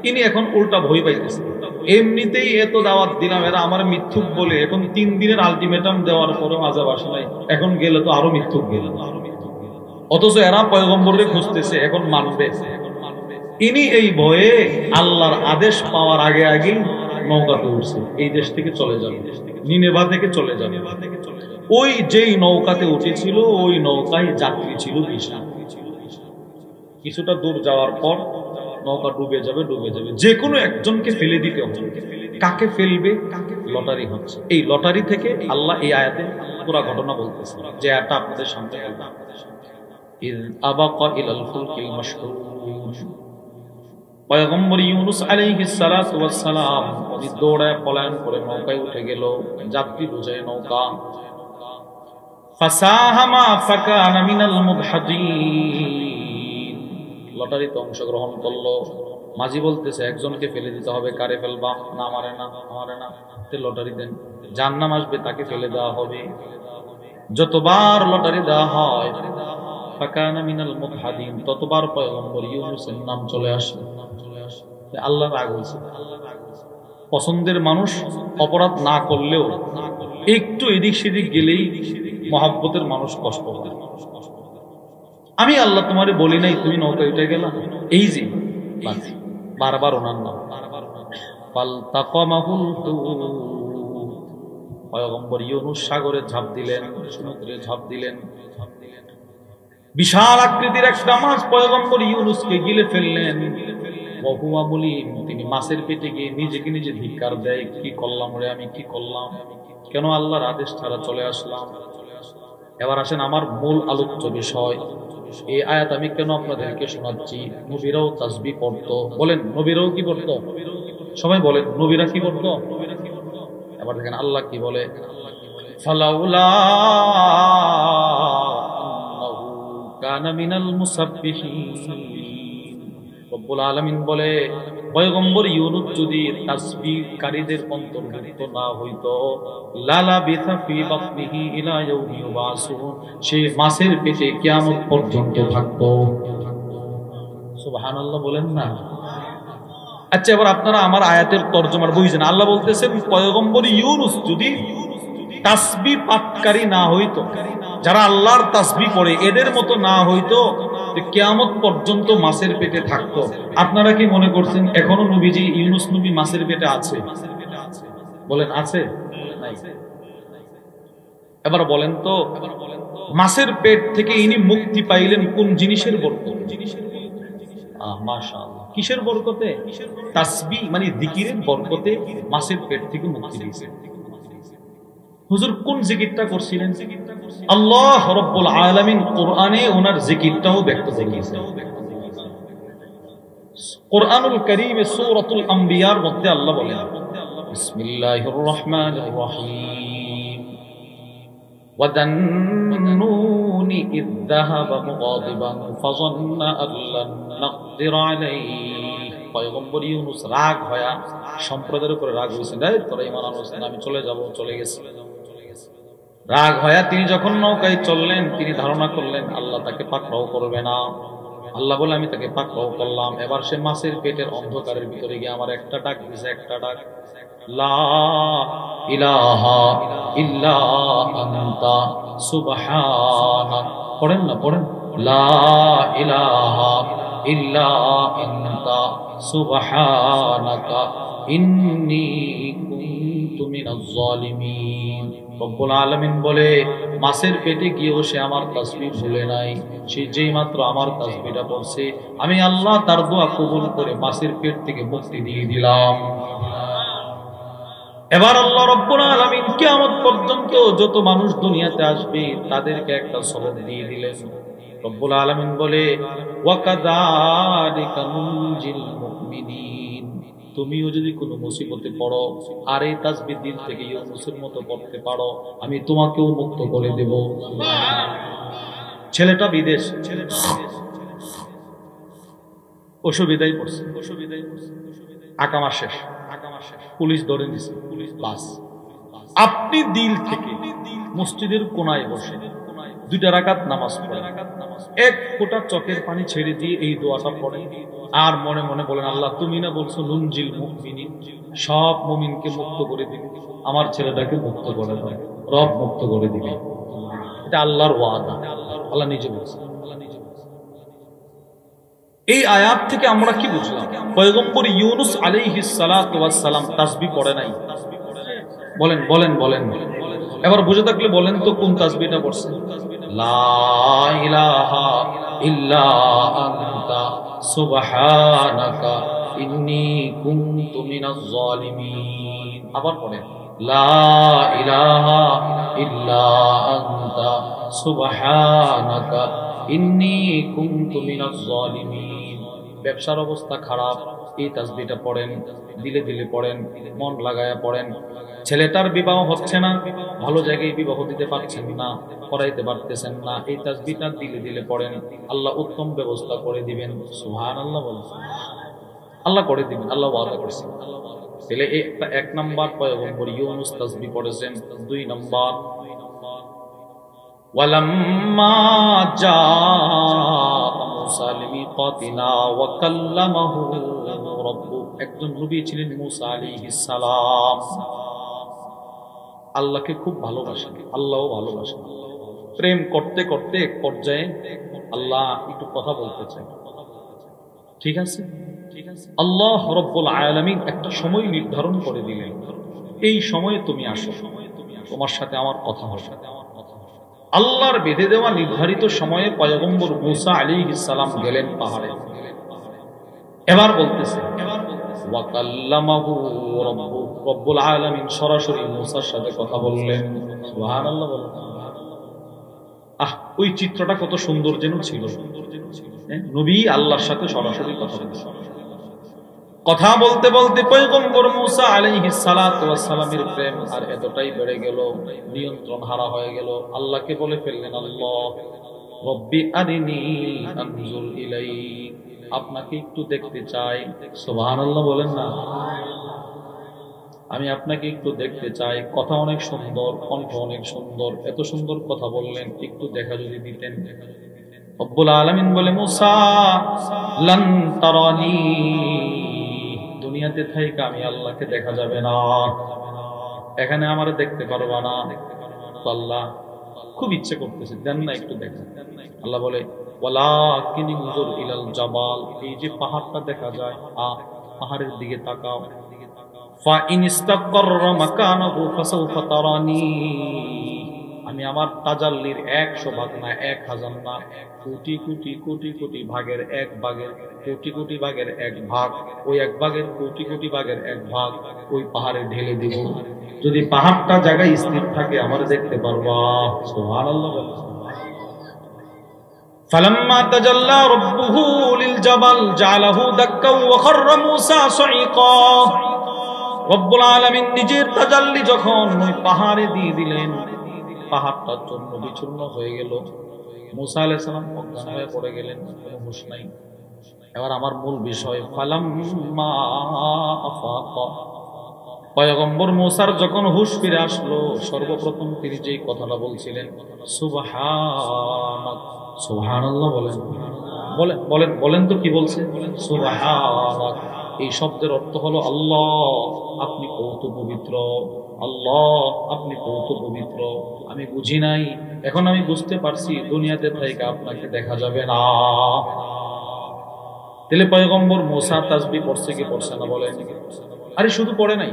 ইনি এখন উল্টা ভয় পাইতেছে। এমনিতেই এত দাওয়াত দিলাম, এরা আমার মিথ্যুক বলে, এখন 3 দিনের আলটিমেটাম দেওয়ার পরেও আযাব আসে নাই, এখন গেলে তো আরো মিথ্যুক গেল। অথচ এরা পয়গম্বরকে খুঁজতেছে, এখন মানবে। ইনি এই ভয়ে আল্লাহর আদেশ পাওয়ার আগে আগে নৌকাতে উঠছে, এই দেশ থেকে চলে যাবে, নিনেভা থেকে চলে যাবে। ওই যেই নৌকাতে উঠেছিল, ওই নৌকায় যাত্রী ছিল 20। কিছুটা দূর যাওয়ার পর নৌকা ডুবে যাবে, ডুবে যাবে। যে কোনো একজনকে ফেলে দিতে হবে। কাকে ফেলবে? লটারি হচ্ছে। এই লটারি থেকে আল্লাহ এই আয়াতে পুরো ঘটনা বলতেছে, যে আয়াতটা আপনাদের সামনে ইয আবাকা ইলাল ফুলকিল মাশহুর। পয়গম্বর ইউনুস আলাইহিস সালাতু ওয়াস সালাম দৌড়ায় পলায়ন করে নৌকায় উঠে গেল, যাত্রী বোঝায় নৌকা। ফাসাহামা ফাকানা মিনাল মুদহাদিন, লটারিতে অংশগ্রহণ করলো। মাঝি বলতেছে একজনকে ফেলে দিতে হবে, কারে ফেলবা? না আমারে না, আমারে না, তে লটারি দেন, জাহান্নাম আসবে তাকে ফেলে দেওয়া হবে। যতবার লটারি দেওয়া হয় ফাকানা মিনাল মুদহাদিন, ততবার পয়গম্বর ইউনূসের নাম চলে আসে। আল্লাহ রাগ হয়েছে। পছন্দের মানুষ অপরাধ না করলেও একটু এদিক সেদিক গেলেই মহাব্বতের মানুষ কষ্ট পায়। আমি আল্লাহ তোমারে বলি নাই, তুমি নৌকা উঠে গেলা, এই যে বারবার ওনার নাম। ফালতাকামাহুল হুত, পয়গম্বর ইউনূস সাগরে ঝাঁপ দিলেন, সমুদ্রে ঝাঁপ দিলেন। বিশাল আকৃতির একটা মাছ পয়গম্বর ইউনূসকে গিলে ফেললেন। ওহুয়া মুলিম, তিনি মাছের পেটে গিয়ে নিজেকে নিজে ধিক্কার দেয়, কি করলাম রে আমি, কি করলাম, কেন আল্লাহর আদেশ ছাড়া চলে আসলাম। এবার আসেন আমার মূল আলোচ্য বিষয়। এই আয়াত আমি কেন আপনাদেরকে শোনাচ্ছি? নবীরাও তাসবিহ পড়তো। বলেন নবীরাও কি পড়তো? সবাই বলেন নবীরা কি পড়তো? এবার দেখেন আল্লাহ কি বলে, ফালাউলা আন্নাহু কানা মিনাল মুসাব্বিহিন। রব্বুল আলামিন বলে, পয়গম্বর ইউনূস যদি তাসবিহকারীদের অন্তর্ভুক্ত না হইতো, লালা বিথা ফি বাতনিহি ইলা ইয়াউমি ইউবাসুন, সে মাছের পেটে কিয়ামত পর্যন্ত থাকতো। সুবহানাল্লাহ বলেন না? আচ্ছা, এবার আপনারা আমার আয়াতের তরজমার বুঝছেন। আল্লাহ বলতেছেন পয়গম্বর ইউনূস যদি তাসবিহ পাঠকারী না হইতো, যারা আল্লাহর তাসবিহ পড়ে এদের মতো না হইতো, কিয়ামত পর্যন্ত মাছের পেটে থাকতো। আপনারা কি মনে করছেন এখনো নবীজি ইউনূস নবী মাছের পেটে আছে? বলেন আছে? এবার বলেন তো, মাছের পেট থেকে ইনি মুক্তি পাইলেন কোন জিনিসের বরকতে? মাশাআল্লাহ, কিসের বরকতে? তাসবিহ মানে জিকিরের বরকতে মাছের পেট থেকে মুক্তি দিয়েছে। হুজুর কোন জিকিরটা করছিলেন? আল্লাহ রাব্বুল আলামিন কোরআনে ওনার জিকিরটাও ব্যক্ত করেছেন। কোরআনুল কারীমে সূরাতুল আম্বিয়ার মধ্যে আল্লাহ বলেন, বিসমিল্লাহির রহমানির রহিম, ওয়া যান্নুনি ইয যাহাবা মুগাদিবান ফাযান্না আল্লান নাকদির আলাইহি। পয়গম্বর ইউনূস রাগ হয়া সম্প্রদায়ের উপরে রাগ হয়েছেন, তোরা ঈমান আনছ না, আমি চলে যাব, চলে গেছি। রাগ হয়া তিনি যখন নৌকায় চললেন, তিনি ধারণা করলেন আল্লাহ তাকে পাকড়াও করবে না। আল্লাহ বলে, আমি তাকে পাকড়াও করলাম। এবার সে মাছের পেটের অন্ধকারের ভিতরে গিয়ে আমার একটা ডাক দিয়েছে, একটা ডাক, লা ইলাহা ইল্লা আনতা সুবহানাক। পড়েন না, পড়েন, লা ইলাহা ইল্লা আনতা সুবহানাকা ইন্নী কুনতু মিনাজ জালিমিন। রব্বুল আলামিন বলে, মাছের পেটে গিয়েও সে আমার তাসবিহ ভুলে নাই। সে যেই মাত্র আমার তাসবিহটা পড়ছে, আমি আল্লাহ তার দোয়া কবুল করে মাছের পেট থেকে মুক্তি দিয়ে দিলাম। এবার আল্লাহ রব্বুল আলামিন কিয়ামত পর্যন্ত যত মানুষ দুনিয়াতে আসবে তাদেরকে একটা সবক দিয়ে দিলেন। রব্বুল আলামিন বলে, ওয়া কাযালিকা নুনজিল মুমিনিন, তুমিও যদি কোনো মুসিবতে পড়ো আর এই তাসবিহ দিল থেকে ইউনূসের মতো পড়তে পারো, আমি তোমাকেও মুক্ত করে দেব। ছেলেটা বিদেশ, অসুবিধায় পড়ছে, আকামা শেষ, পুলিশ ধরে নিছে, বাস। আপনি দিল থেকে মসজিদের কোনায় বসে 2 রাকাত নামাজ পড়েন, 1 ফোঁটা চোখের পানি ছেড়ে দিয়ে এই দোয়াটা পড়েন, আর মনে মনে বলেন, আল্লাহ তুমি না বলছো নুনজিল মুমিনিন, সব মুমিনকে মুক্ত করে দিবে, আমার ছেলেটাকে মুক্ত করে দাও, রব মুক্ত করে দিবে। এটা আল্লাহর ওয়াদা, আল্লাহ নিজে বলছেন। এই আয়াত থেকে আমরা কি বুঝলাম? পয়গম্বর ইউনূস আলাইহিস সালাতু ওয়াস সালাম তাসবিহ পড়ে নাই। বলেন বলেন বলেন, এবার বুঝে থাকলে বলেন তো কোন তাসবিহটা পড়ছেন? লা ইলাহা ইল্লা আনতা সুবহানাকা ইন্নী কুনতু মিনাজ জালিমিন। আবার পড়েন, লা ইলাহা ইল্লা আনতা সুবহানাকা ইন্নী কুনতু মিনাজ জালিমিন। ব্যবসার অবস্থা খারাপ, এই তাসবিহটা পড়েন, দিলে দিলে পড়েন, মন লাগায়া পড়েন। ছেলেটার বিবাহ হচ্ছে না, ভালো জায়গায় বিবাহ দিতে পারছেন না, করাইতে পারতেছেন না, এই তাসবিহটা দিলে দিলে পড়েন, আল্লাহ উত্তম ব্যবস্থা করে দিবেন। সুবহানাল্লাহ বলেন, আল্লাহ করে দিবেন, আল্লাহ ওয়াদা করেছেন। তাহলে এক নাম্বার পয়গম্বর ইউনূস তাসবিহ পড়েছেন। 2 নাম্বার ওয়ালাম্মা জাআ মূসা লিমিকাতিনা ওয়া কাল্লামাহু রাব্বু, একজন নবী ছিলেন মূসা আলাইহিস সালাম, আল্লাহকে খুব ভালোবাসেন, আল্লাহও ভালোবাসেন। প্রেম করতে করতে এক পর্যায়ে আল্লাহ একটু কথা বলতে চায়, ঠিক আছে, আল্লাহ রব্বুল আলামিন একটা সময় নির্ধারণ করে দিলেন, এই সময়ে তুমি আসো, তোমার সাথে আমার কথা হবে। আল্লাহর বেঁধে দেওয়া নির্ধারিত সময়ে পয়গম্বর মূসা আলাইহিস সালাম গেলেন পাহাড়ে। এবার বলতেছে ওয়া কাল্লামাহু রাব্বু, রব্বুল আলামিন সরাসরি মূসার সাথে কথা বললেন। সুবহানাল্লাহ বলেন। ওই চিত্রটা কত সুন্দর যেন ছিল, নবী আল্লাহর সাথে সরাসরি কথা বলছেন। কথা বলতে বলতে পয়গম্বর মূসা আলাইহিস সালাতু ওয়াস সালামের প্রেম আর এতটাই বেড়ে গেল, নিয়ন্ত্রণ হারা হয়ে গেল। আল্লাহকে বলে ফেললেন, আল্লাহ রব্বি আরিনি আনজুর ইলাইক, আপনাকে একটু দেখতে চাই। সুবহানাল্লাহ বলেন না, আমি আপনাকে একটু দেখতে চাই। কথা অনেক সুন্দর, কণ্ঠ অনেক সুন্দর, এত সুন্দর কথা বললেন, একটু দেখা যদি দিতেন। রব্বুল আলামিন বলে, মূসা লান তারানি, দুনিয়াতে থাইকা আমি আল্লাহকে দেখা যাবে না, এখানে আমার দেখতে পারবা না। আল্লাহ খুব ইচ্ছে করতেছে, দেন না একটু দেখেন। আল্লাহ বলে, ওয়ালাকিন ইনজুর ইলাল জাবাল, এই যে পাহাড়টা দেখা যায়, পাহাড়ের দিকে তাকাও। ফাইন ইস্তাকাররা মাকানাহু ফাসাউফা তারানি, আমি আমার তাজাল্লির 100 ভাগ না, 1000 না, কোটি কোটি কোটি কোটি ভাগের 1 ভাগের কোটি কোটি ভাগের 1 ভাগ, ওই 1 ভাগের কোটি কোটি ভাগের 1 ভাগ ওই পাহাড়ে ঢেলে দিব। যদি পাহাড়টা জায়গায় স্থির থাকে আমার দেখতে পারবা। সুবহানাল্লাহ। فلما تجلى ربه للجبل جعله دكا وخر موسى صعقا, রব্বুল আলামিন নিজের তাজাল্লি যখন ওই পাহাড়ে দিয়ে দিলেন, পাহাড়টা চূর্ণ বিচূর্ণ হয়ে গেল। মূসা আলাইহিস সালাম অজ্ঞান হয়ে পড়ে গেলেন, কোনো হুঁশ নাই। এবার আমার মূল বিষয়, ফালাম্মা আফাকা, পয়গম্বর মূসার যখন হুঁশ ফিরে আসলো, সর্বপ্রথম তিনি যেই কথাটা বলছিলেন, সুবহানাক, সুবহানাল্লাহ বলেন, বলেন বলেন বলেন তো কি বলছে? সুবহানাক। এই শব্দের অর্থ হলো, আল্লাহ আপনি কত পবিত্র, আল্লাহ আপনি কত পবিত্র। আমি বুঝি নাই, এখন আমি বুঝতে পারছি, দুনিয়াতে থেকে আপনাকে দেখা যাবে না। তাহলে পয়গম্বর মূসা তাসবিহ পড়ছে কি পড়ছে না বলেন? আরে শুধু পড়ে নাই,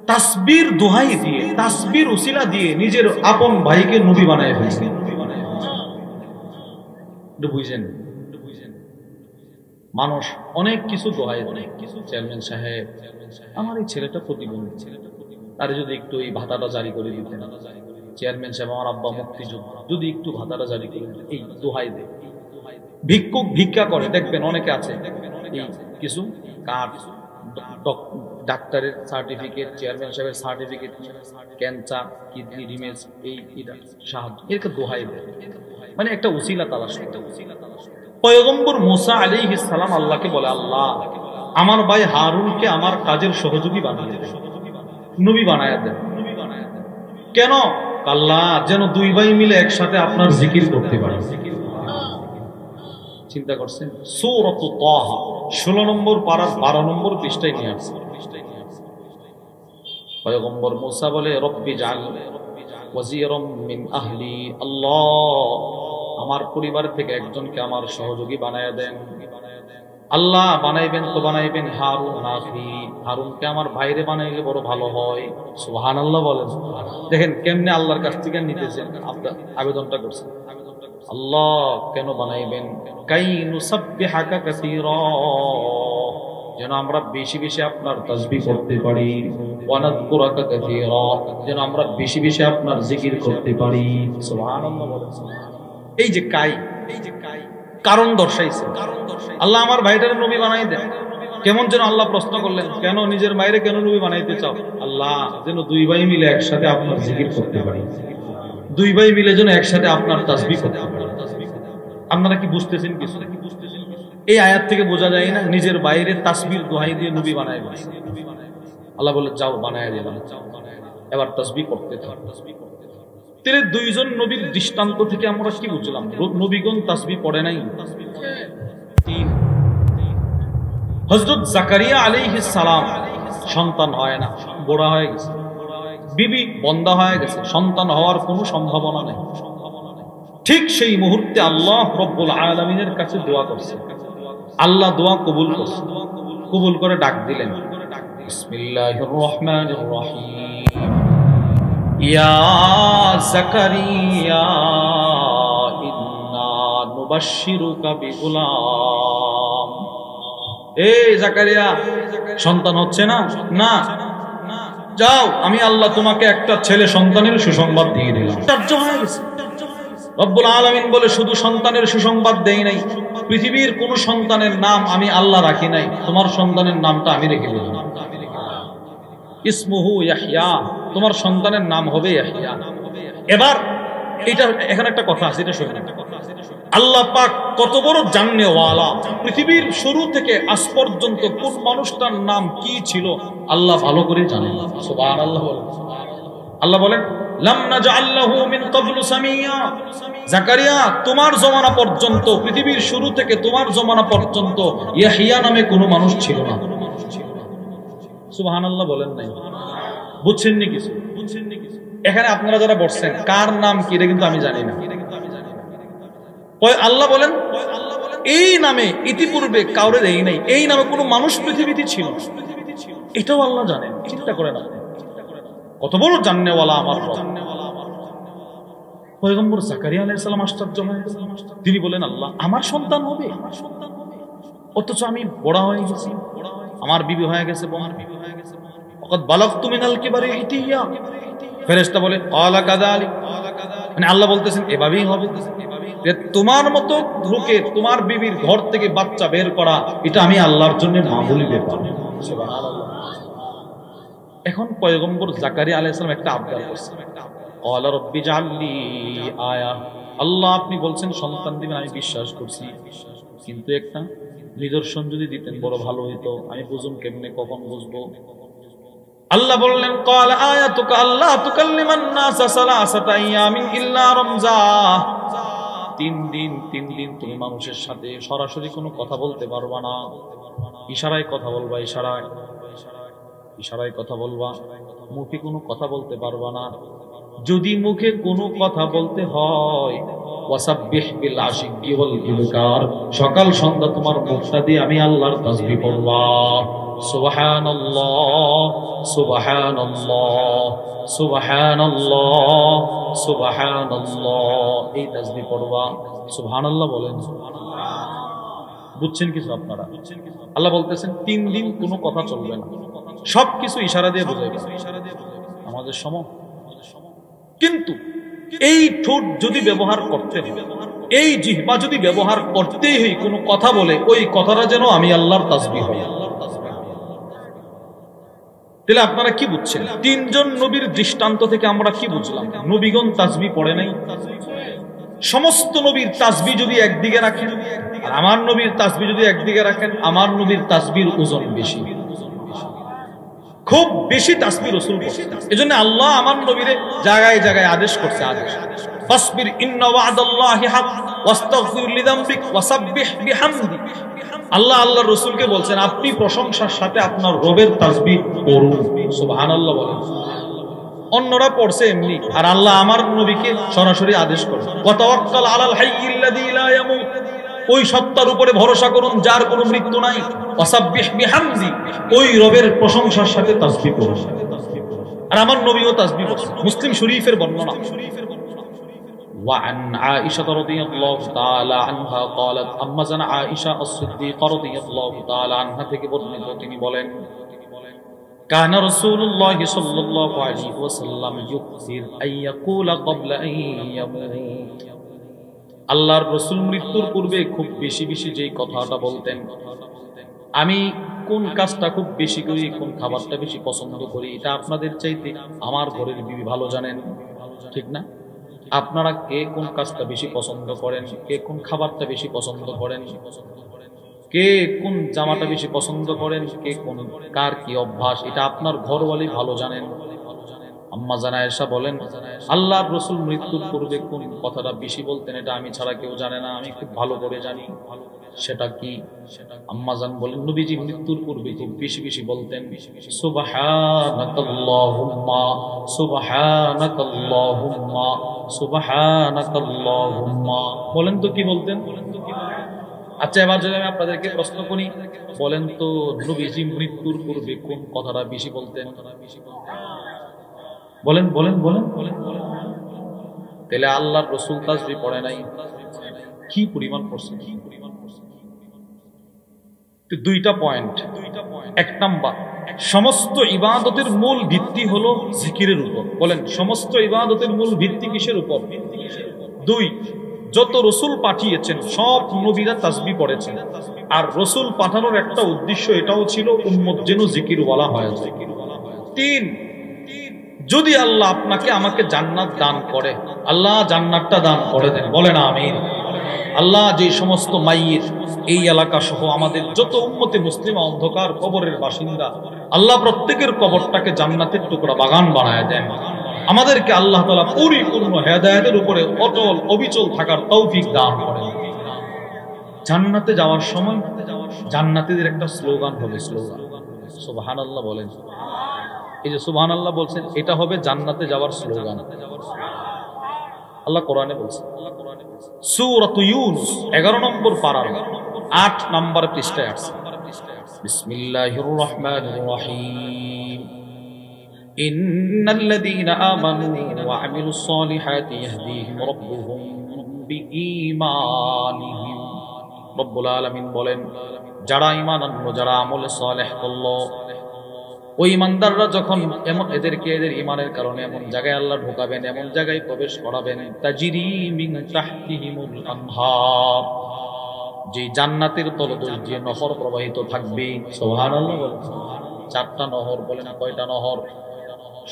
তাসবির দোহাই দিয়ে, তাসবির উসিলা দিয়ে নিজের আপন ভাইকে নবী বানায় ফেলছে। বুঝছেন, মানুষ অনেক কিছু দোহাই, অনেক কিছু, চেয়ারম্যান সাহেব আমার এই ছেলেটা প্রতিবন্ধী, তারে যদি একটু এই ভাতাটা জারি করে দিতেন, চেয়ারম্যান সাহেব আমার আব্বা মুক্তিযোদ্ধা, যদি একটু ভাতাটা জারি করে দিতেন, এই দোহাই দেয়। ভিক্ষুক ভিক্ষা করে, দেখবেন অনেকে আছে, এই কিছু কার্ড, ডাক্তারের সার্টিফিকেট, চেয়ারম্যান সাহেবের সার্টিফিকেট, ক্যান্সার, কিডনি ডিমেজ, এই সাহায্য, এরকে দোহাই দেয়, মানে একটা উসিলা তালাশ করে। পয়গম্বর মূসা আলাইহিস সালাম আল্লাহকে বলে, আল্লাহ আমার ভাই হারুনকে আমার কাজের সহযোগী বানিয়ে দেন, নবী বানায়া দেন। কেন? আল্লাহ যেন 2 ভাই মিলে একসাথে আপনার জিকির করতে পারে। চিন্তা করছেন, সূরাত তাহা 16 নম্বর পারার 12 নম্বর পৃষ্ঠায় নিয়ে আসছে। পয়গম্বর মূসা বলে, রব্বি জাল ওয়াজিরাম মিন আহলি, আল্লাহ আমার পরিবার থেকে একজনকে আমার সহযোগী বানায়া দেন। আল্লাহ বানাইবেন তো বানাইবেন হারুন আখি, হারুনকে আমার ভাইরে বানাইলে বড় ভালো হয়। সুবহানাল্লাহ বলেন। দেখেন কেমনে আল্লাহর কাছ থেকে নিতেছেন, আপনার আবেদনটা করছেন। আল্লাহ কেন বানাইবেন? কাই নুসাব্বিহাকা কাসীরা, যেন আমরা বেশি বেশি আপনার তাসবিহ করতে পারি, ওয়া নাযকুরাকা কাসীরা, যেন আমরা বেশি বেশি আপনার জিকির করতে পারি। সুবহানাল্লাহ বলেন। এই যে কাই, কারণ দর্শাইছে, আল্লাহ আমার ভাইটারে নবী বানাই দেন। কেমন যেন আল্লাহ প্রশ্ন করলেন, কেন নিজের ভাইরে কেন নবী বানাইতে চাও? আল্লাহ যেন 2 ভাই মিলে একসাথে আপনার জিকির করতে পারি, 2 ভাই মিলে যেন একসাথে আপনার তাসবিহ করতে পারি। আপনারা কি বুঝতেছেন কিছু? এই আয়াত থেকে বোঝা যায় না নিজের বাইরে তাসবির দোহাই দিয়ে নবী বানায় বলছে। আল্লাহ বলে, যাও বানায় দিলাম, এবার তাসবিহ করতে থাকো। তাহলে দুইজন নবীর দৃষ্টান্ত থেকে আমরা কি বুঝলাম? নবীগণ তাসবিহ পড়ে নাই। তিন, হযরত জাকারিয়া আলাইহিস সালাম সন্তান হয় না, বুড়া হয়ে গেছে, বিবি বন্ধা হয়ে গেছে, সন্তান হওয়ার কোনো সম্ভাবনা নেই। ঠিক সেই মুহূর্তে আল্লাহ রব্বুল আলামিনের কাছে দোয়া করছে, আল্লাহ দোয়া কবুল করছে, কবুল করে ডাক দিলেন, বিসমিল্লাহির রহমানির রহিম, ইয়া জাকারিয়া ইন্না নুবাশশিরুকা বিগুলাম। এই জাকারিয়া, সন্তান হচ্ছে না? না, যাও, আমি আল্লাহ তোমাকে একটা ছেলে সন্তানের সুসংবাদ দিয়ে দিলাম। আশ্চর্য হয়ে গেছে। রব্বুল আলামিন বলে, শুধু সন্তানের সুসংবাদ দেই নাই, পৃথিবীর কোন সন্তানের নাম আমি আল্লাহ রাখি নাই, তোমার সন্তানের নামটা আমি রেখে দিলাম। ইসমুহু ইয়াহইয়া, তোমার সন্তানের নাম হবে ইয়াহইয়া। এবার এখানে একটা কথা আছে, এটা শুনুন। আল্লাহ পাক কত বড় জান্নেওয়ালা, পৃথিবীর শুরু থেকে আজ পর্যন্ত কোন মানুষটার নাম কি ছিল আল্লাহ ভালো করে জানেন। সুবহানাল্লাহ। আল্লাহ বলেন, লাম নাজআল লাহু মিন ক্বাবলু সামিয়া। জাকারিয়া, তোমার জমানা পর্যন্ত, পৃথিবীর শুরু থেকে তোমার জমানা পর্যন্ত ইয়াহইয়া নামে কোনো মানুষ ছিল না। সুবহানাল্লাহ বলেন নাই? বুঝছেন নি কিছু? এখানে আপনারা যারা বসছেন, কার নাম কি এটা কিন্তু আমি জানি না। আল্লাহ বলেন, এই নামে ইতিপূর্বে কাউরে দেই নাই, এই নামে কোনো মানুষ পৃথিবীতে ছিল, এটাও আল্লাহ জানেন। চিন্তা করেন আপনি, কত বড় জান্নেওয়ালা আমার রব। পয়গম্বর জাকারিয়া আলাইহিস সালাম আশ্চর্য হয়ে গেলেন। তিনি বলেন, আল্লাহ, আমার সন্তান হবে, অথচ আমি বড় হয়ে গেছি, আমার বিবি হয়ে গেছে, ওয়াকাদ বালাগতু মিনাল কিবারি ইতিয়া। ফেরেশতা বলে, ক্বালা কাযালিক, মানে আল্লাহ বলতেছেন এভাবেই হবে। তোমার মতো লোকে তোমার বিবির ঘর থেকে বাচ্চা বের করা, এটা আমি আল্লাহর জন্য মামুলি ব্যাপার। সুবহানাল্লাহ। এখন পয়গম্বর জাকারিয়া আলাইহিস সালাম একটা আবদার করছেন, ক্বালা রব্বি জাআললি আয়া। আল্লাহ, আপনি বলছেন সন্তান দিবেন, আমি বিশ্বাস করছি, কিন্তু একটা নিদর্শন যদি দিতেন বড় ভালো হইতো, আমি বুঝুম কেমনে, কখন বুঝবো? আল্লাহ বললেন, ক্বালা আয়াতুকা আল্লা তুকাল্লিমান নাসা সালাসাতা আইয়ামিন ইল্লা রামজা। তিন দিন তুমি মানুষের সাথে সরাসরি কোনো কথা বলতে পারবা না, ইশারায় কথা বলবা, ইশারায় কথা বলবা, মুখে কোনো কথা বলতে পারবা না। যদি মুখে কোনো কথা বলতে হয়, ওয়াসাব্বিহ বিল আশিকি ওয়াল ইবকার, সকাল সন্ধ্যা তোমার মুখটা দিয়ে আমি আল্লাহর তাসবিহ পড়বা। সুবহানাল্লাহ সুবহানাল্লাহ সুবহানাল্লাহ সুবহানাল্লাহ, এই তাসবিহ পড়বা। সুবহানাল্লাহ বলেন। বুঝছেন কিছু আপনারা? আল্লাহ বলতেছেন 3 দিন কোনো কথা চলবে না, সবকিছু ইশারা দিয়ে বুঝাইবে। আমাদের সময় কিন্তু এই ঠোঁট যদি ব্যবহার করতে হয়, এই জিহ্বা যদি ব্যবহার করতেই হয়, কোনো কথা বলে, ওই কথাটা যেন আমি আল্লাহর তাসবিহ হয়। তাহলে আপনারা কি বুঝছেন? 3 জন নবীর দৃষ্টান্ত থেকে আমরা কি বুঝলাম? নবীগণ তাসবিহ পড়ে নাই। সমস্ত নবীর তাসবিহ যদি একদিকে রাখেন, আর আমার নবীর তাসবিহ যদি একদিকে রাখেন, আমার নবীর তাসবিহর ওজন বেশি, খুব বেশি তাসবিহ রাসূল করছেন। এজন্য আল্লাহ আমার নবীরে জায়গায় জায়গায় আদেশ করছে, ফাসবির ইন্না ওয়া'দাল্লাহি হক ওয়াস্তাগফির লিযামবিক ওয়াসাব্বিহ বিহামদি। আল্লাহর রাসূলকে বলছেন, আপনি প্রশংসার সাথে আপনার রবের তাসবিহ করুন। সুবহানাল্লাহ বলেন। অন্যরা পড়ছে এমনি, আর আল্লাহ আমার নবীকে সরাসরি আদেশ করেন, ওয়া তাওয়াক্কাল আলাল হাইয়্যিল্লাযী লা ইয়ামুত, ওই সত্তার উপরে ভরসা করুন যার কোনো মৃত্যু নাই। ওয়াসাব্বিহ বিহামদি, ওই রবের প্রশংসার সাথে তাসবিহ করুন। আর আমার নবীও তাসবিহ করছেন। মুসলিম শরীফের বর্ণনা, وعن عائشة رضي الله تعالى عنها قالت, আম্মা জানা আয়েশা as-সিদ্দিকা রাদিয়াল্লাহু তাআলা আনহা থেকে বর্ণিত, তিনি বলেন, কানা রাসূলুল্লাহ সাল্লাল্লাহু আলাইহি ওয়াসাল্লাম ইউকসির আন ইয়াকুলা ক্বাবলা আন ইয়ামুত। আল্লাহর রাসূল মৃত্যুর পূর্বে খুব বেশি বেশি যেই কথাটা বলতেন, আমি কোন কাজটা খুব বেশি করি, কোন খাবারটা বেশি পছন্দ করি, এটা আপনাদের চাইতে আমার ঘরের বিবি ভালো জানেন, ঠিক না? আপনারা কে কোন কাজটা বেশি পছন্দ করেন, কে কোন খাবারটা বেশি পছন্দ করেন, কে কোন জামাটা বেশি পছন্দ করেন, কে কোন কার কি অভ্যাস, এটা আপনার ঘরওয়ালি ভালো জানেন। আম্মা জান আয়েশা বলেন, আল্লাহর রাসূল মৃত্যুর পূর্বে কোন কথাটা বেশি বলতেন এটা আমি ছাড়া কেউ জানে না, আমি খুব ভালো করে জানি। সেটা কি? আম্মা জান বলেন, নবীজি মৃত্যুর পূর্বে খুব বেশি বেশি বলতেন, সুবহানাকাল্লাহুম্মা সুবহানাকাল্লাহুম্মা সুবহানাকাল্লাহুম্মা। বলেন তো কি বলতেন? আচ্ছা, এবার যদি আমি আপনাদেরকে প্রশ্ন করি, বলেন তো নবীজি মৃত্যুর পূর্বে কোন কথাটা বেশি বলতেন? বলেন বলেন বলেন বলেন। তাহলে আল্লাহর রাসূল তাসবিহ পড়ে নাই, কি পরিমাণ পড়ছে? দুইটা পয়েন্ট। এক নাম্বার, সমস্ত ইবাদতের মূল ভিত্তি হলো জিকিরের উপর। বলেন, সমস্ত ইবাদতের মূল ভিত্তি কিসের উপর? দুই, যত রসুল পাঠিয়েছেন সব নবীরা তাসবিহ পড়েছেন, আর রসুল পাঠানোর একটা উদ্দেশ্য এটাও ছিল উম্মত যেন জিকিরওয়ালা হয়ে যায়। তিন, যদি আল্লাহ আপনাকে আমাকে জান্নাত দান করে, আল্লাহ জান্নাতটা দান করে দেন, বলেন আমিন। আল্লাহ যে সমস্ত মাইয়িত এই এলাকা সহ আমাদের যত উম্মতে মুসলিমা অন্ধকার কবরের বাসিন্দা, আল্লাহ প্রত্যেকের কবরটাকে জান্নাতের টুকরা বাগান বানায় দেন। আমাদেরকে আল্লাহ তাআলা পরিপূর্ণ হেদায়েতের উপরে অটল অবিচল থাকার তৌফিক দান করেন। জান্নাতে যাওয়ার সময় জান্নাতীদের একটা স্লোগান হবে, স্লোগান সুবহানাল্লাহ বলেন। এই যে সুবহানাল্লাহ বলছেন, এটা হবে জান্নাতে যাওয়ার স্লোগান। আল্লাহ কোরআনে বলছেন, সূরাত ইউনূস 11 নম্বর পারা 8 নম্বর পৃষ্ঠায় আছে, বিসমিল্লাহির রহমানির রহিম, ইন্নাল্লাযীনা আমানু ওয়া আমিলুস সলিহাতি ইয়াহদিহিম রাব্বুহুম বিঈমানিহিম। রব্বুল আলামিন বলেন, যারা ঈমান আনলো, যারা আমলে সালেহ করলো, ওই ইমানদাররা যখন এদেরকে এদের ইমানের কারণে এমন জায়গায় আল্লাহ ঢোকাবেন, এমন জায়গায় প্রবেশ করাবেন, তাজরি মিন তাহতিহিমুল আনহার, যে জান্নাতের তলদেশ দিয়ে নহর প্রবাহিত থাকবে। সুবহানাল্লাহ বলেন। 4টা নহর, বলে না কয়টা নহর?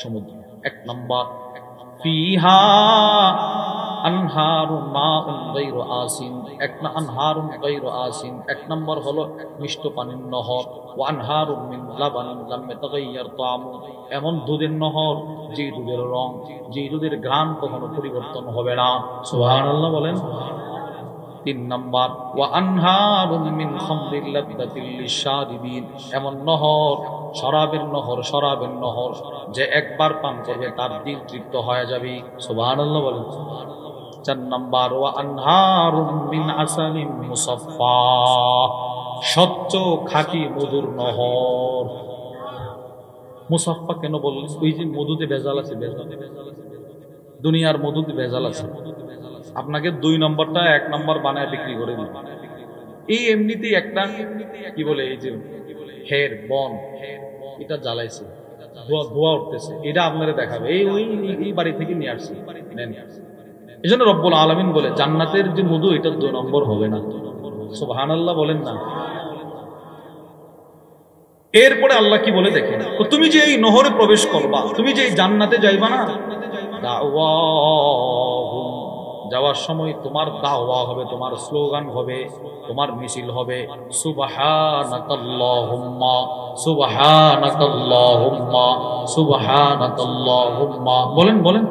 সমুদ্র। 1 নাম্বার, ফিহা আনহারুন মাউন গায়রু আসিন, আনহারুন গায়রু আসিন 1 নম্বর হলো মিষ্ট পানির নহর। ওয়া আনহারুন মিন লাবানিন লাম ইয়াতাগায়্যার তা'আমু, এমন দুধের নহর যে দুধের রং, যে দুধের ঘ্রাণ কখনো পরিবর্তন হবে না। সুবহানাল্লাহ বলেন। 3 নাম্বার, ওয়া আনহারুন মিন খামরিল লাযযাতিল লিশারিবিন, এমন নহর, শরাবের নহর, শরাবের নহর, যে একবার পান করবে তার দিল তৃপ্ত হয়ে যাবে। সুবহানাল্লাহ বলেন। 4 নাম্বার, ওয়া আনহারুম মিন আসালিন মুসাফফা, স্বচ্ছ খাঁটি মধুর নহর। মুসাফফা কেন বললেন? ওই যে মধুতে ভেজাল আছে, ভেজাল, দুনিয়ার মধুতে ভেজাল আছে। আপনাকে 2 নম্বরটা 1 নম্বর বানায় বিক্রি করে দিন। এই এমনিতেই একটা কি বলে, এই যে হের বন, এটা জ্বালাইছে, ধোয়া উঠতেছে, এটা আপনারা দেখাবে, এই বাড়ি থেকে নিয়ে আসছে, নেন। এই জন্য রব্বুল আলামিন বলে, জান্নাতের যে মধু, এটা 2 নম্বর হবে না। সুবহানাল্লাহ বলেন না। এরপরে আল্লাহ কি বলে দেখেন, তুমি যে এই নহরে প্রবেশ করবা, তুমি যে এই জান্নাতে যাইবা না, দাওয়াহুম, যাওয়ার সময় তোমার দাওয়া হবে, তোমার স্লোগান হবে, তোমার মিছিল হবে, সুবহানাকাল্লাহুম্মা সুবহানাকাল্লাহুম্মা সুবহানাকাল্লাহুম্মা। বলেন বলেন,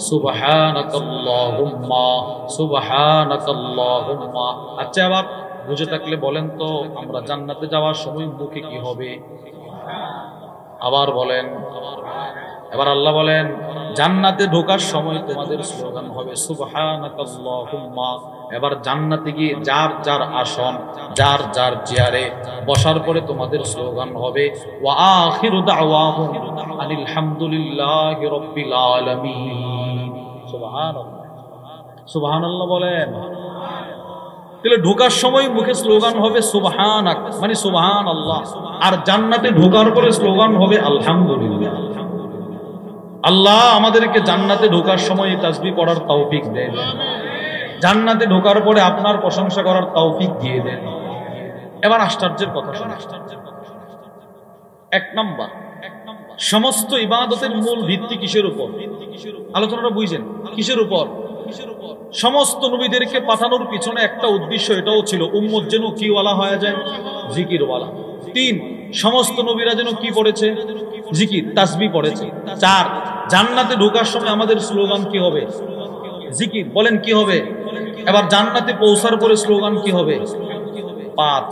সুবহানাকাল্লাহুম্মা সুবহানাকাল্লাহুম্মা। আচ্ছা, এবার বুঝে থাকলে বলেন তো, আমরা জান্নাতে যাওয়ার সময় মুখে কি হবে? আবার বলেন। এবার আল্লাহ বলেন, জান্নাতে ঢোকার সময় তোমাদের স্লোগান হবে সুবহানাকাল্লাহুম্মা। এবার জান্নাতে গিয়ে যার যার আসন, যার যার চেয়ারে বসার পরে তোমাদের স্লোগান হবে, ওয়া আখিরু দাওয়াহুম আনিল হামদুলিল্লাহি রাব্বিল আলামিন। সুবহানাল্লাহ, সুবহানাল্লাহ বলেন। তাহলে ঢোকার সময় মুখে স্লোগান হবে সুবহানাক, মানে সুবহানাল্লাহ, আর জান্নাতে ঢোকার পরে স্লোগান হবে আলহামদুলিল্লাহ। আল্লাহ আমাদেরকে জান্নাতে ঢোকার সময় তাসবিহ পড়ার তৌফিক দেন, জান্নাতে ঢোকার পরে আপনার প্রশংসা করার তৌফিক দিয়ে দেন। এবার আশ্চর্যের কথা শুনুন। 1 নাম্বার, সমস্ত ইবাদতের মূল ভিত্তি কিসের উপর? আলোচনাটা বুঝছেন? কিসের উপর? সমস্ত নবীদেরকে পাঠানোর পিছনে একটা উদ্দেশ্য, এটাও ছিল উম্মত যেন কিওয়ালা হয়ে যায়, জিকিরওয়ালা। 3, সমস্ত নবীরা যেন কি পড়েছে? জিকির তাসবিহ পড়েছে। 4 জান্নাতে ঢোকার সময় আমাদের স্লোগান কি হবে? জিকির। বলেন কি হবে? এবার জান্নাতে পৌঁছার পরে স্লোগান কি হবে? 5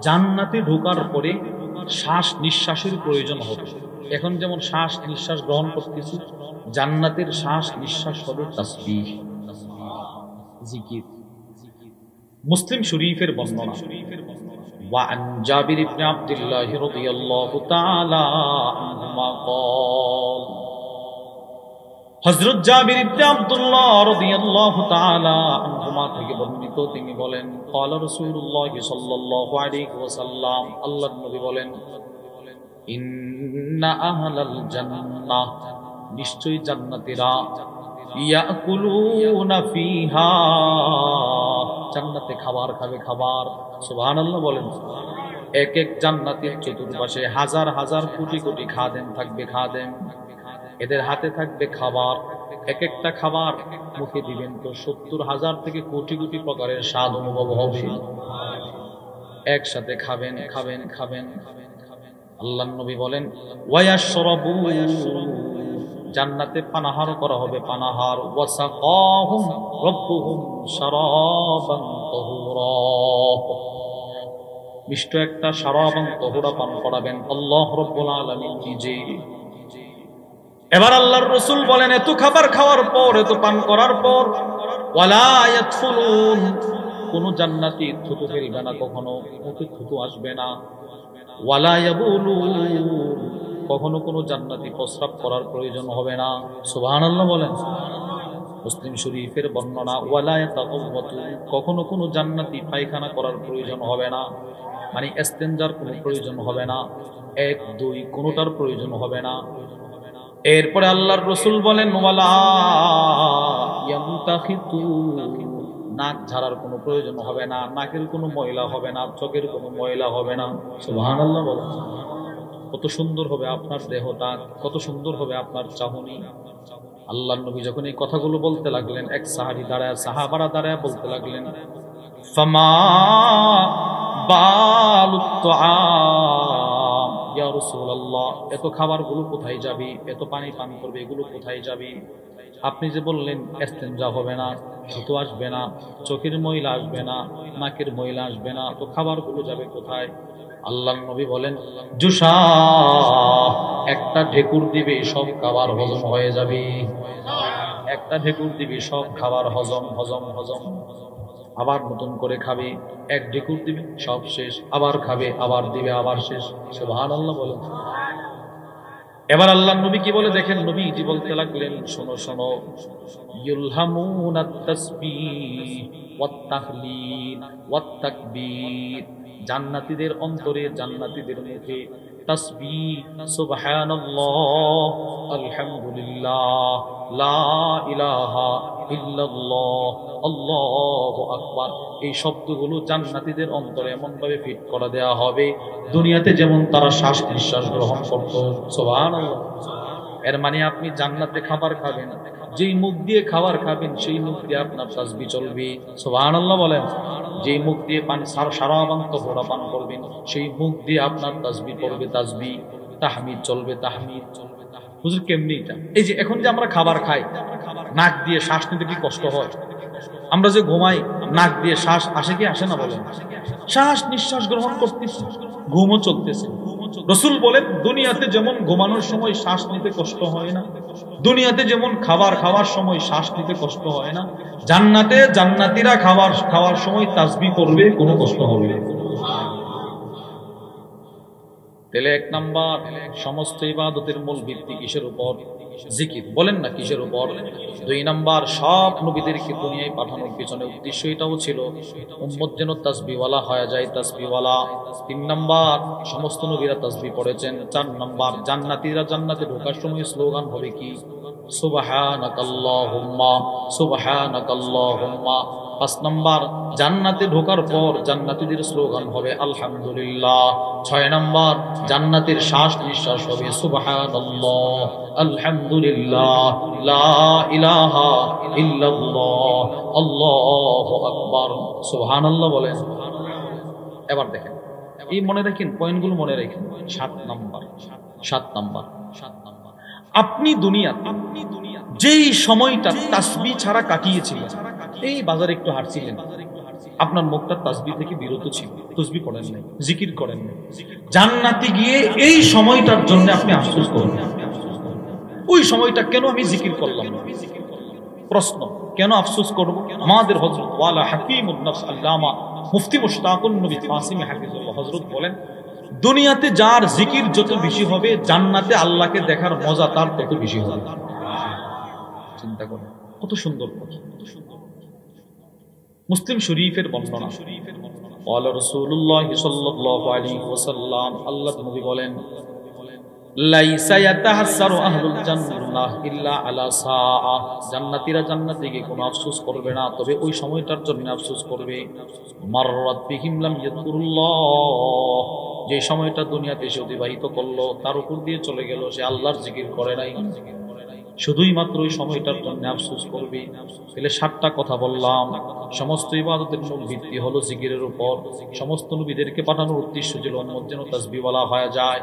জান্নাতে ঢোকার পরে শ্বাস নিঃশ্বাসের প্রয়োজন হবে। এখন যেমন শ্বাস নিঃশ্বাস গ্রহণ করতেছি, জান্নাতের শ্বাস নিঃশ্বাস হবে তাসবিহ, জিকির। মুসলিম শরীফের বর্ণনা, وعن جابر بن عبد الله رضي الله تعالى عنهما قال হযরত জাবির ইবনে আব্দুল্লাহ রাদিয়াল্লাহু তাআলা আনহুমা থেকে বর্ণিত, তিনি বলেন قال রাসূলুল্লাহ সাল্লাল্লাহু আলাইহি ওয়াসাল্লাম, আল্লাহর নবী বলেন ইন্না আহলাল জান্নাহ, নিশ্চয়ই জান্নাতীরা ইয়াকুলুনা ফিহা, জান্নাতে খাবার খাবে, খাবার। সুবহানাল্লাহ বলেন। এক এক জান্নাতের চতুর্পাশে হাজার হাজার কোটি কোটি খাদেম থাকবে, খাদেম। এদের হাতে থাকবে খাবার, এক একটা খাবার মুখে দিবেন তো 70,000 থেকে কোটি কোটি প্রকারের স্বাদ অনুভব হবে। একসাথে খাবেন, খাবেন, খাবেন। আল্লাহর নবী বলেন ওয়ায়াশরাবু, জান্নাতে পানাহার করা হবে, পানাহার। ওয়াসাকাহুম রাব্বুহুম শারাবান তাহুরা, মিষ্ট একটা শারাবান তাহুরা পান করাবেন আল্লাহ রাব্বুল আলামিন নিজে। এবার আল্লাহর রাসূল বলেন এত খাবার খাওয়ার পর, এত পান করার পর, ওয়ালা ইয়াদখুলুন, কোন জান্নাতি থুতু ফেলবে না, কখনো মুখে থুতু আসবে না। ওয়ালা ইয়াবুলুন, কখনো কোনো জান্নাতি প্রস্রাব করার প্রয়োজন হবে না। সুবহানাল্লাহ বলেন। মুসলিম শরীফের বর্ণনা ওয়ালা ইয়াতাকাওয়াতু, কখনো কোনো জান্নাতি পায়খানা করার প্রয়োজন হবে না, মানে ইস্তেনজার কোনো প্রয়োজন হবে না। 1 2 কোনোটার প্রয়োজন হবে না। এরপরে আল্লাহর রাসূল বলেন ওয়ালা ইয়ামতাখিতু, নাক ঝাড়ার কোনো প্রয়োজন হবে না, নাকের কোনো ময়লা হবে না, চোখের কোনো ময়লা হবে না। সুবহানাল্লাহ বলেন। কত সুন্দর হবে আপনার দেহটা, কত সুন্দর হবে আপনার চাহনি। আল্লাহর নবী যখন এই কথাগুলো বলতে লাগলেন, এক সাহাবারা দাঁড়ায় বলতে লাগলেন ফামা বালুত তুআম ইয়া রাসূলুল্লাহ, এত খাবারগুলো কোথায় যাবে, এত পানি পান করবে, এগুলো কোথায় যাবে? আপনি যে বললেন ইস্তেনজা হবে না, থুতু আসবে না, চোখের ময়লা আসবে না, নাকের ময়লা আসবে না, তো খাবারগুলো যাবে কোথায়? আল্লাহর নবী বলেন জুসা, একটা ঢেকুর দিবে সব খাবার হজম হয়ে যাবে। একটা ঢেকুর দিবে সব খাবার হজম হজম হজম। আবার নতুন করে খাবে, এক ঢেকুর দিবে সব শেষ, আবার খাবে, আবার দিবে, আবার শেষ। সুবহানাল্লাহ বলেন। এবার আল্লাহর নবী কি বলে দেখেন, নবীজি বলতে লাগলেন শোনো শোনো, ইউলহামুনাত তাসবিহ ওয়াত তাহলিল ওয়াত তাকবীর, জান্নাতীদের অন্তরে, জান্নাতীদের মুখে তাসবিহ, সুবহানাল্লাহ, আলহামদুলিল্লাহ, লা ইলাহা ইল্লাল্লাহ, আল্লাহু আকবার, এই শব্দগুলো জান্নাতীদের অন্তরে এমন ভাবে ফিট করে দেয়া হবে দুনিয়াতে যেমন তারা শ্বাস নিঃশ্বাস গ্রহণ করত। সুবহানাল্লাহ। এর মানে আপনি জান্নাতে খাবার খাবেন, যেই মুখ দিয়ে খাবার খাবেন সেই মুখ দিয়ে আপনার তাসবিহ চলবে। সুবহানাল্লাহ বলেন। যেই মুখ দিয়ে পান শারাবান তাহুরা পান করবেন সেই মুখ দিয়ে আপনার তাসবিহ পড়বে, তাসবিহ। তাহমিদ চলবে, তাহমিদ। হুজুর কেমনি এটা? এই যে এখন যে আমরা খাবার খাই, নাক দিয়ে শ্বাস নিতে কি কষ্ট হয়? আমরা যে ঘুমাই, নাক দিয়ে শ্বাস আসে কি আসে না বলেন? শ্বাস নিঃশ্বাস গ্রহণ করতেছি, ঘুমও চলতেছে। রাসূল বলেন দুনিয়াতে যেমন ঘুমানোর সময় শ্বাস নিতে কষ্ট হয় না, দুনিয়াতে যেমন খাবার খাওয়ার সময় শ্বাস নিতে কষ্ট হয় না, জান্নাতে জান্নাতীরা খাবার খাওয়ার সময় তাসবিহ করবে, কোনো কষ্ট হবে না। তাহলে 1 নাম্বার, সমস্ত ইবাদতের মূল ভিত্তি কিসের উপর? জিকির। বলেন না কিসের উপর? 2 নাম্বার, সব নবীদেরকে দুনিয়ায় পাঠানোর পিছনে উদ্দেশ্য এটাও ছিল উম্মত যেন তাসবিহওয়ালা হয়ে যায়, তাসবিহওয়ালা। 3 নাম্বার, সমস্ত নবীরা তাসবিহ পড়েছেন। 4 নাম্বার, জান্নাতীরা জান্নাতে ঢোকার সময় স্লোগান হবে কি? সুবহানাকাল্লাহুম্মা সুবহানাকাল্লাহুম্মা। 5 নাম্বার, জান্নাতে ঢোকার পর জান্নাতীদের স্লোগান হবে আলহামদুলিল্লাহ। 6 নাম্বার, জান্নাতের শ্বাস নিঃশ্বাস হবে সুবহানাল্লাহ, আলহামদুলিল্লাহ, লা ইলাহা ইল্লাল্লাহ, আল্লাহু আকবার। সুবহানাল্লাহ বলেন। এবার দেখেন, এই মনে রাখেন, পয়েন্টগুলো মনে রাখেন। 7 নাম্বার, আপনি দুনিয়াতে যেই সময়টা তাসবিহ ছাড়া কাটিয়েছিলেন, এই বাজারে একটু হাঁটছিলেন, আপনার মুখটা তাসবিহ থেকে বিরত ছিল, তাসবিহ করেন নাই, জিকির করেন নাই, জান্নাতে গিয়ে এই সময়টার জন্য আপনি আফসোস করবেন। ওই সময়টা কেন আমি জিকির করলাম না? প্রশ্ন, কেন আফসোস করব? আমাদের হযরত ওয়ালা হাকিমুন নফস আল্লামা মুফতি মুশতাকুন নবী কাসিমি হাফিজুল্লাহ হযরত বলেন, দুনিয়াতে যার জিকির যত বেশি হবে, জান্নাতে আল্লাহকে দেখার মজা তার তত বেশি হবে। চিন্তা করুন, কত সুন্দর কথা। মুসলিম শরীফের বর্ণনা, ওয়ালা রাসূলুল্লাহ সাল্লাল্লাহু আলাইহি ওয়াসাল্লাম, আল্লাহর নবী বলেন, লাইসা ইয়াতাহাসসারু আহলুল জান্নাহ ইল্লা আলা সাআ, জান্নাতীরা জান্নাতে গিয়ে কোনো আফসোস করবে না, তবে ওই সময়টার জন্য আফসোস করবে। মাররাত বিহিম লাম ইয়াযকুরুল্লাহ, যে সময়টা দুনিয়াতে সে অতিবাহিত করলো তার উপর দিয়ে চলে গেল, সে আল্লাহর জিকির করে নাই, শুধুই মাত্র ওই সময়টার জন্য আফসোস করবে। তাহলে 7টা কথা বললাম। সমস্ত ইবাদতের মূল ভিত্তি হলো জিকিরের উপর। সমস্ত নবীদেরকে পাঠানোর উদ্দেশ্য ছিল উম্মত যেন তাসবিহ বলা হয়ে যায়,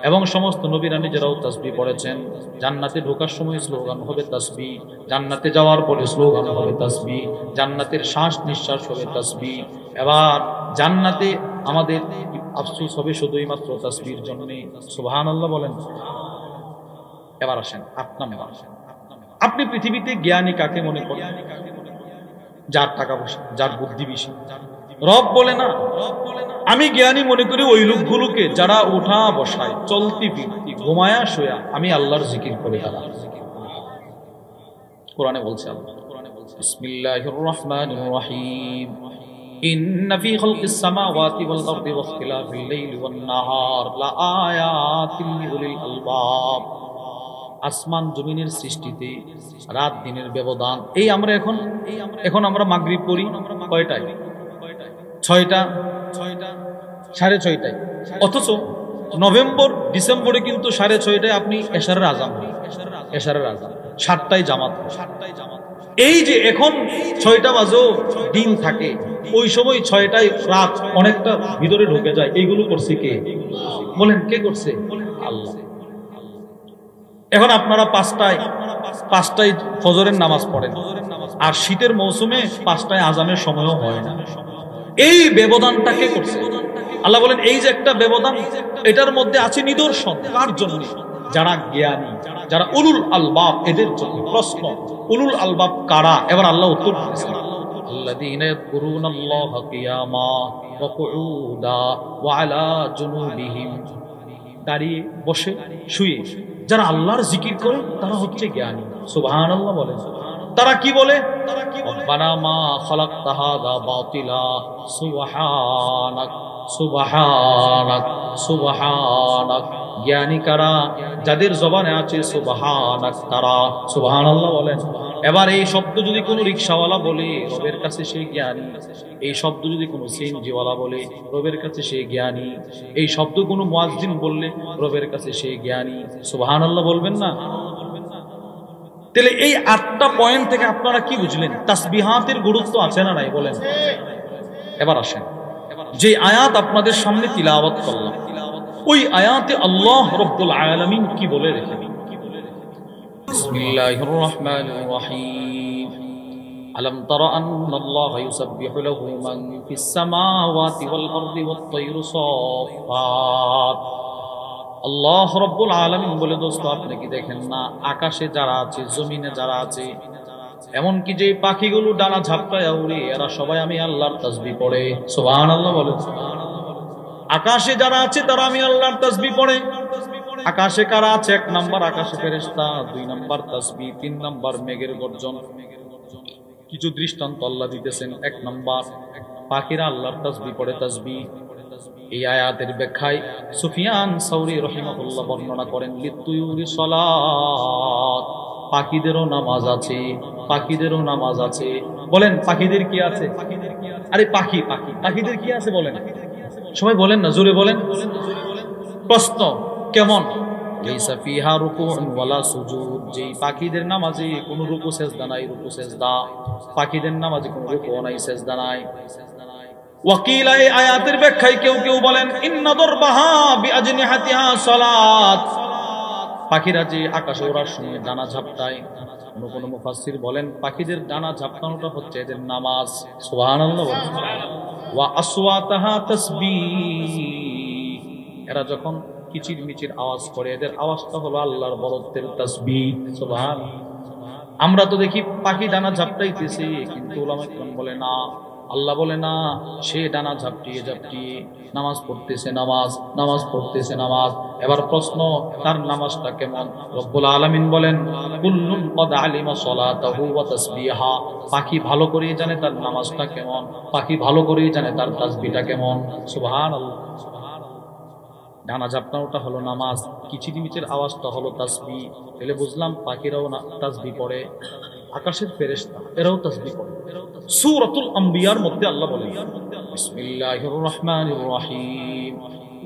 এবং সমস্ত নবীরা নিজেরাও তাসবিহ পড়েছেন। জান্নাতে ঢোকার সময় স্লোগান হবে তাসবিহ, জান্নাতে যাওয়ার পরে স্লোগান হবে তাসবিহ, জান্নাতের শ্বাস নিঃশ্বাস হবে তাসবিহ। এবার জান্নাতে আমাদের আফসোস হবে শুধুই মাত্র তাসবিহর জন্য। সুবহানাল্লাহ বলেন। এবার আসেন, আপনি পৃথিবীতে জ্ঞানী কাকে মনে করেন? যার টাকা পয়সা, যার বুদ্ধি বেশি। রব বলে না, আমি জ্ঞানী মনে করি ওই লোকগুলোকে যারা ওঠা বসায়, চলতি ফিরতি, ঘুমায়া শোয়া আমি আল্লাহর জিকির করে তারা। কোরআনে বলছে আল্লাহ, বিসমিল্লাহির রহমানির রহিম, ইন্না ফী খালকিস সামাওয়াতি ওয়াল আরদি ওয়াখতিলাফিল লাইলি ওয়ান নাহার লাআয়াতিন লিউলিল আলবাব। আসমান জমিনের সৃষ্টিতে রাত দিনের ব্যবধান। এই আমরা এখন আমরা মাগরিব পড়ি কয়টায়? 6টা, 6:30টায়। অথচ নভেম্বর ডিসেম্বরে কিন্তু 6:30টায় আপনি এশারের আজান, 7টায় জামাত। এই যে এখন 6টা বাজেও দিন থাকে, ওই সময় 6টায় রাত অনেকটা ভিতরে ঢুকে যায়। এইগুলো করছে কে? বলেন, কে করছে? আল্লাহ। এখন আপনারা 5টায় ফজরের নামাজ পড়েন, আর শীতের মৌসুমে 5টায় আজানের সময়ও হয় না। এই ব্যবধানটা কে করছে? আল্লাহ বলেন, এই যে একটা ব্যবধান, এটার মধ্যে আছে নিদর্শন। কার জন্য? যারা জ্ঞানী, যারা উলুল আলবাব, এদের জন্য। প্রশ্ন, উলুল আলবাব কারা? এবার আল্লাহ উত্তর দিয়েছেন, আল্লাযীনা ইয়াযকুরুনাল্লাহা কিয়ামা ওয়া কুউদা ওয়া আলা জুনুবিহিম, দাঁড়িয়ে, বসে, শুয়ে যারা আল্লাহর জিকির করে তারা হচ্ছে জ্ঞানী। সুবহানাল্লাহ বলেন। তারা কি বলে? রব্বানা মা খালাকতা হাযা বাতিলা সুবহানাক সুবহানাক সুবহানাক। জ্ঞানী কারা? যাদের জবানে আছে সুবহানাক, তারা। সুবহানাল্লাহ বলেন। এবার এই শব্দ যদি কোনো রিকশাওয়ালা বলে, রবের কাছে সে জ্ঞানী। এই শব্দ যদি কোনো সিএনজিওয়ালা বলে, রবের কাছে সে জ্ঞানী। এই শব্দ কোনো মুয়াজ্জিন বললে, রবের কাছে সে জ্ঞানী। সুবহানাল্লাহ বলবেন না? তাহলে এই 8টা পয়েন্ট থেকে আপনারা কি বুঝলেন? তাসবিহাতের গুরুত্ব আছে না নাই? বলেন। এবার আসেন, যে আয়াত আপনাদের সামনে তিলাওয়াত করলাম, ওই আয়াতে আল্লাহ রাব্বুল আলামিন কি বলে রেখেছেন? বিসমিল্লাহির রহমানির রহিম, আলম তারা আন্নাল্লাহা ইউসাব্বিহু লাহু মান ফিস সামাওয়াতি ওয়াল আরদি ওয়াত তায়রু সাফফাত। আল্লাহ রাব্বুল আলামিন বলে, দোস্ত আপনি কি দেখেন না, আকাশে যারা আছে, জমিনে যারা আছে, এমনকি যে পাখিগুলো ডানা ঝাপটায় উড়ে, এরা সবাই আমি আল্লাহর তাসবিহ পড়ে। সুবহানাল্লাহ বলেন। আকাশে যারা আছে তারা আমি আল্লাহর তাসবিহ পড়ে। আকাশে কারা আছে? 1 নাম্বার আকাশে ফেরেশতা, 2 নাম্বার তাসবিহ, 3 নাম্বার মেঘের গর্জন। কিছু দৃষ্টান্ত আল্লাহ দিতেছেন। 1 নাম্বার পাখিরা আল্লাহর তাসবিহ পড়ে, তাসবিহ। এই আয়াতের ব্যাখ্যায় সুফিয়ান সাউরি রাহিমাহুল্লাহ বর্ণনা করেন, লিতুয়ুরি সালাত, পাখিদেরও নামাজ আছে, পাখিদেরও নামাজ আছে। বলেন, পাখিদের কি আছে? আরে পাখিদের কি আছে বলেন? সবাই বলেন না, জোরে বলেন। প্রশ্ন, কেমন? লাইসা ফিহা রুকুউন ওয়ালা সুজুদ, যেই পাখিদের নামাজে কোনো রুকু সেজদা নাই, রুকু সেজদা। পাখিদের নামাজে কোনো রুকু নাই, সেজদা নাই। ওয়াকিল এই আয়াতের ব্যাখ্যায় কেউ কেউ বলেন ইন্না দরবাহা বিআজনিহাতিহা সালাত, পাখিরা যে আকাশে ওড়ার সময় ডানা ঝাপটায়, কোন মুফাসসির বলেন পাখিদের ডানা ঝাপটানোটা হচ্ছে এদের নামাজ। সুবহানাল্লাহ। ওয়া আসওয়াতাহা তাসবিহ, এরা যখন কিচির মিচির আওয়াজ করে এদের আওয়াজটা হলো আল্লাহর বরত্বের তাসবিহ। সুবহানাল্লাহ। আমরা তো দেখি পাখি ডানা ঝাপটাইতেছে, কিন্তু উলামা কেরাম বলে না, আল্লাহ বলে না, সে ডানা ঝাপটিয়ে ঝাপটিয়ে নামাজ পড়তেছে, নামাজ পড়তেছে নামাজ। এবার প্রশ্ন, তার নামাজটা কেমন? রব্বুল আলামিন বলেন কুল্লুন ক্বাদ আলিমা সালাতাহু ওয়া তাসবিহা, পাখি ভালো করেই জানে তার নামাজটা কেমন, পাখি ভালো করেই জানে তার তাসবিহটা কেমন। সুবহানাল্লাহ। ডানা ঝাপটানোটা হলো নামাজ, কিচিরমিচির আওয়াজটা হলো তাসবিহ। তাহলে বুঝলাম পাখিরাও তাসবিহ পড়ে, আকাশের ফেরেশতা এরাও তাসবিহ পড়ে। সূরাতুল আম্বিয়ার মধ্যে আল্লাহ বলেন বিসমিল্লাহির রহমানির রহিম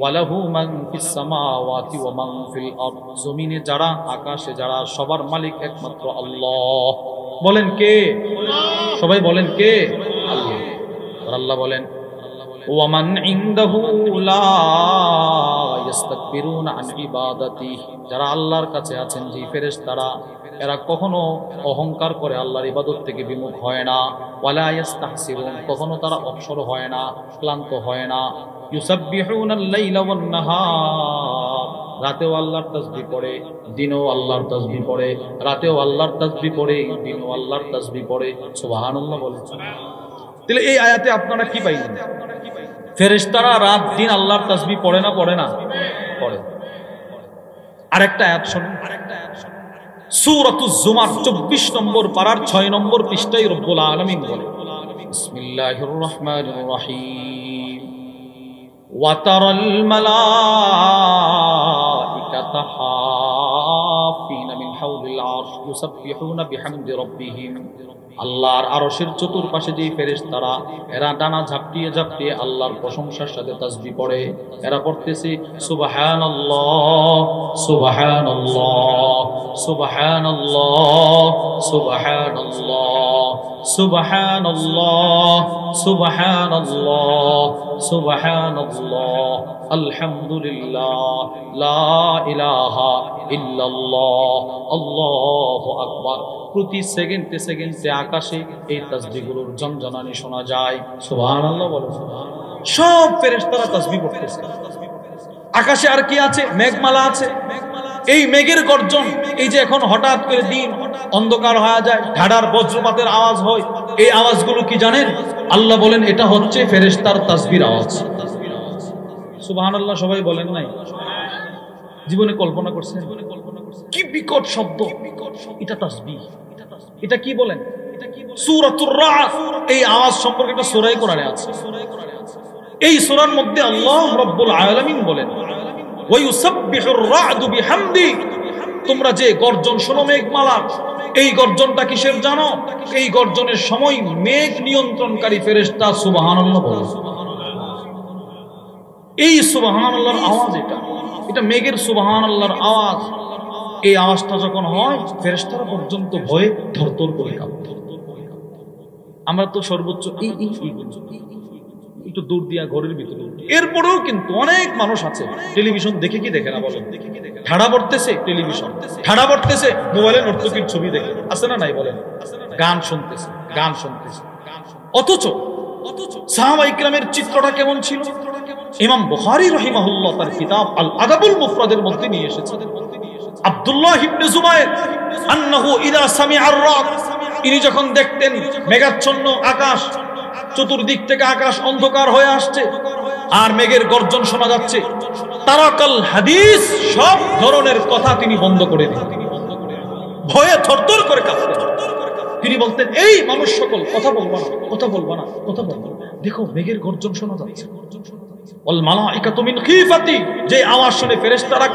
ওয়ালাহু মান ফিস সামাওয়াতি ওয়া মান ফিল আরদ, জমিনে যারা আকাশে যারা সবার মালিক একমাত্র আল্লাহ। বলেন কে? সবাই বলেন কে? আল্লাহ। আর আল্লাহ বলেন ওয়া মান ইনদাহু লা ইস্তাকবিরুনা আন ইবাদাতিহি, যারা আল্লাহর কাছে আছেন যে ফেরেশতারা, এরা কখনো অহংকার করে আল্লাহর ইবাদত থেকে বিমুখ হয় না। ওয়ালা ইস্তাহসিরুন, কখনো তারা অবসর হয় না, ক্লান্ত হয় না। ইউসাব্বিহুনাল লাইলা ওয়ান নাহার, রাতেও আল্লাহর তাসবিহ পড়ে, দিনেও আল্লাহর তাসবিহ পড়ে, রাতেও আল্লাহর তাসবিহ পড়ে, দিনেও আল্লাহর তাসবিহ পড়ে। সুবহানাল্লাহ বলেন। তাহলে এই আয়াতে আপনারা কি পাইলেন? ফেরেশতারা রাত দিন আল্লাহর তাসবিহ পড়ে না? পড়ে না? পড়ে। আরেকটা আয়াত শুনুন, সূরাতুজ জুমার 24 নম্বর পারার 6 নম্বর পৃষ্ঠায় রব্বুল আলামিন বলেন বিসমিল্লাহির রহমানির রহিম ওয়া তারাল মালাইকাতা হাফিনা মিন হাওলিল আরশ ইউসাব্বিহুনা বিহামদি রাব্বিহিম, আল্লাহর আরশের চতুর্পাশে যে ফেরেশতারা এরা ডানা ঝাপটিয়ে ঝাপটিয়ে আল্লাহর প্রশংসার সাথে তাসবিহ পড়ে। এরা পড়তেছে সুবহানাল্লাহ সুবহানাল্লাহ সুবহানাল্লাহ সুবহানাল্লাহ সুবহানাল্লাহ সুবহানাল্লাহ সুবহানাল্লাহ আলহামদুলিল্লাহ লা ইলাহা ইল্লাল্লাহ আল্লাহু আকবার। প্রতি সেকেন্ডে সেকেন্ডে আকাশে এই তাসবিহগুলোর ঝনঝনানি শোনা যায়। সুবহানাল্লাহ বলো। সব ফেরেশতারা তাসবিহ পড়তেছে। আকাশে আর কি আছে? মেঘমালা আছে। এই মেঘের গর্জন, এই যে এখন হঠাৎ করে দিন অন্ধকার হয়ে যায়, ঢাডার বজ্রপাতের আওয়াজ হয়, এই আওয়াজগুলো কি জানেন? আল্লাহ বলেন এটা হচ্ছে ফেরেশতার তাসবিহর আওয়াজ। সুবহানাল্লাহ সবাই বলেন নাই? জীবনে কল্পনা করছেন কি বিকট শব্দ? এটা তাসবিহ। এটা কি বলেন? সূরাতুর রা'দ, এই আওয়াজ সম্পর্কে একটা সূরা কোরআনে আছে। এই সূরার মধ্যে আল্লাহ রাব্বুল আলামিন বলেন ওয়া ইউসাব্বিহুর রা'দু বিহামদি, তোমরা যে গর্জন শোনো মেঘমালা, এই গর্জনটা কিসের জানো? এই গর্জনের সময় মেঘ নিয়ন্ত্রণকারী ফেরেশতা সুবহানাল্লাহ বলে। এই সুবহানাল্লাহর আওয়াজ, এটা মেঘের সুবহানাল্লাহর আওয়াজ। এই আওয়াজটা যখন হয় ফেরেশতারা পর্যন্ত ভয়ে থরথর করে কাঁপে। আমরা তো সর্বোচ্চ একটু দূর দিয়া ঘরের ভিতরে, এরপরেও কিন্তু অনেক মানুষ আছে টেলিভিশন দেখে কি দেখে না বলেন? ঠাড়া পড়তেছে টেলিভিশন, ঠাড়া পড়তেছে মোবাইলে নর্তকীর ছবি দেখে, আছে না নাই বলেন? গান শুনতেছে, গান শুনতেছে। অথচ সাহাবা ইকরামের চিত্রটা কেমন ছিল? ইমাম বুখারী রাহিমাহুল্লাহ তার কিতাব আল আদাবুল মুফরাদের মধ্যে নিয়ে এসেছেন আব্দুল্লাহ ইবনে জুবায়ের আন্নাহু ইযা সামিআর রাত, ইনি যখন দেখতেন মেঘাচ্ছন্ন আকাশ, চতুর্দিক থেকে আকাশ অন্ধকার হয়ে আসছে আর মেঘের গর্জন শোনা যাচ্ছে, তারাকাল হাদিস, সব ধরনের কথা তিনি বন্ধ করে দিতেন, ভয়ে থরথর করে কাঁপতেন। তিনি বলতেন এই মানুষ সকল কথা বলবা না, কথা বলবা না, কথা বলবা না, দেখো মেঘের গর্জন শোনা যাচ্ছে। ওয়াল মালাইকাতু মিন খিফাতি, যে আওয়াজ শুনে ফেরেশতারা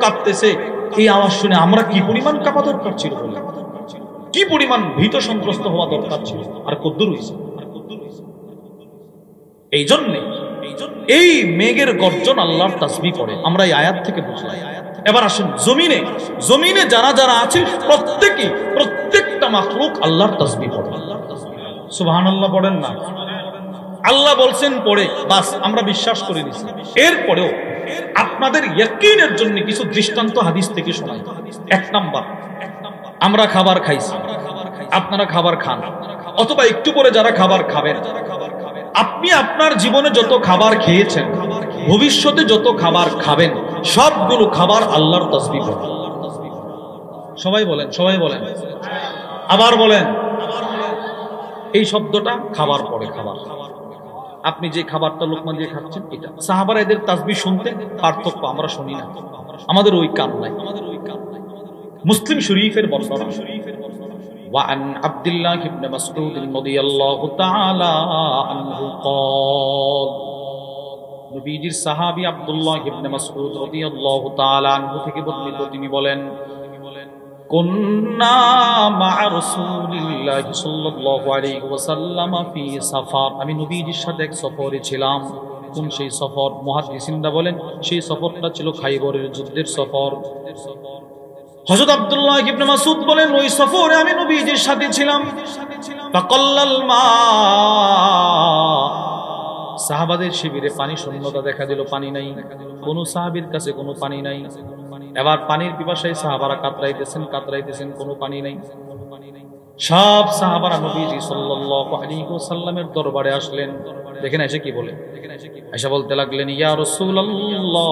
কাঁপতেছে, এই আওয়াজ শুনে আমরা কি পরিমাণ কাঁপা দরকার ছিল, কি পরিমাণ ভীত সন্ত্রস্ত হওয়া দরকার ছিল, আর কদ্দুর হইছে। এই জন্য এই মেঘের গর্জন আল্লাহর তাসবিহ করে আমরা এই আয়াত থেকে বুঝলাম। এবার আসুন জমিনে যারা যারা আছে প্রত্যেকটা মাখলুক আল্লাহর তাসবিহ পড়ে। সুবহানাল্লাহ পড়েন না? আল্লাহ বলছেন পড়ে, বাস আমরা বিশ্বাস করে নিছি। এরপরেও আপনাদের ইয়াকিনের জন্য কিছু দৃষ্টান্ত হাদিস থেকে শোনাই। এক নাম্বার, আমরা খাবার খাইছি, আপনারা খাবার খান, অথবা একটু পরে যারা খাবার খাবেন, আপনি আপনার জীবনে যত খাবার খেয়েছেন, ভবিষ্যতে যত খাবার খাবেন, সবগুলো খাবার আল্লাহর তাসবিহ পড়ে। সবাই বলেন, সবাই বলেন, আবার বলেন। এই শব্দটা খাবার পড়ে, খাবার। আপনি যে খাবারটা লোকমা দিয়ে খাচ্ছেন, এটা সাহাবারা এদের তাসবিহ শুনতেন, পার্থক্য আমরা শুনি না, আমাদের ওই কান নাই। মুসলিম শরীফের বর্ণনা, وعن عبد الله بن مسعود رضي الله تعالى عنه قال, নবীজির সাহাবী আব্দুল্লাহ ইবনে মাসউদ রাদিয়াল্লাহু তাআলা আনহু থেকে বর্ণিত, তিনি বলেন, কুন্না মা'a রাসূলিল্লাহি সাল্লাল্লাহু আলাইহি ওয়াসাল্লাম ফি সাফার, আমি নবীজির সাথে এক সফরে ছিলাম। কোন সেই সফর? মুহাদ্দিসিনরা বলেন সেই সফরটা ছিল খাইবরের যুদ্ধের সফর। হযরত আব্দুল্লাহ ইবনে মাসউদ বলেন, ওই সফরে আমি নবীজির সাথে ছিলাম। ফাকাল্লাল মা, সাহাবাদের শিবিরে পানি শূন্যতা দেখা দিল, পানি নাই, কোন সাহাবীর কাছে কোনো পানি নাই। এবার পানির পিপাসায় সাহাবারা কাতরাইতেছেন, কোনো পানি নাই। সব সাহাবারা নবীজি সাল্লাল্লাহু আলাইহি ওয়াসাল্লামের দরবারে আসলেন। দেখেন এসে কি বলে, এসে বলতে লাগলেন, ইয়া রাসূলুল্লাহ,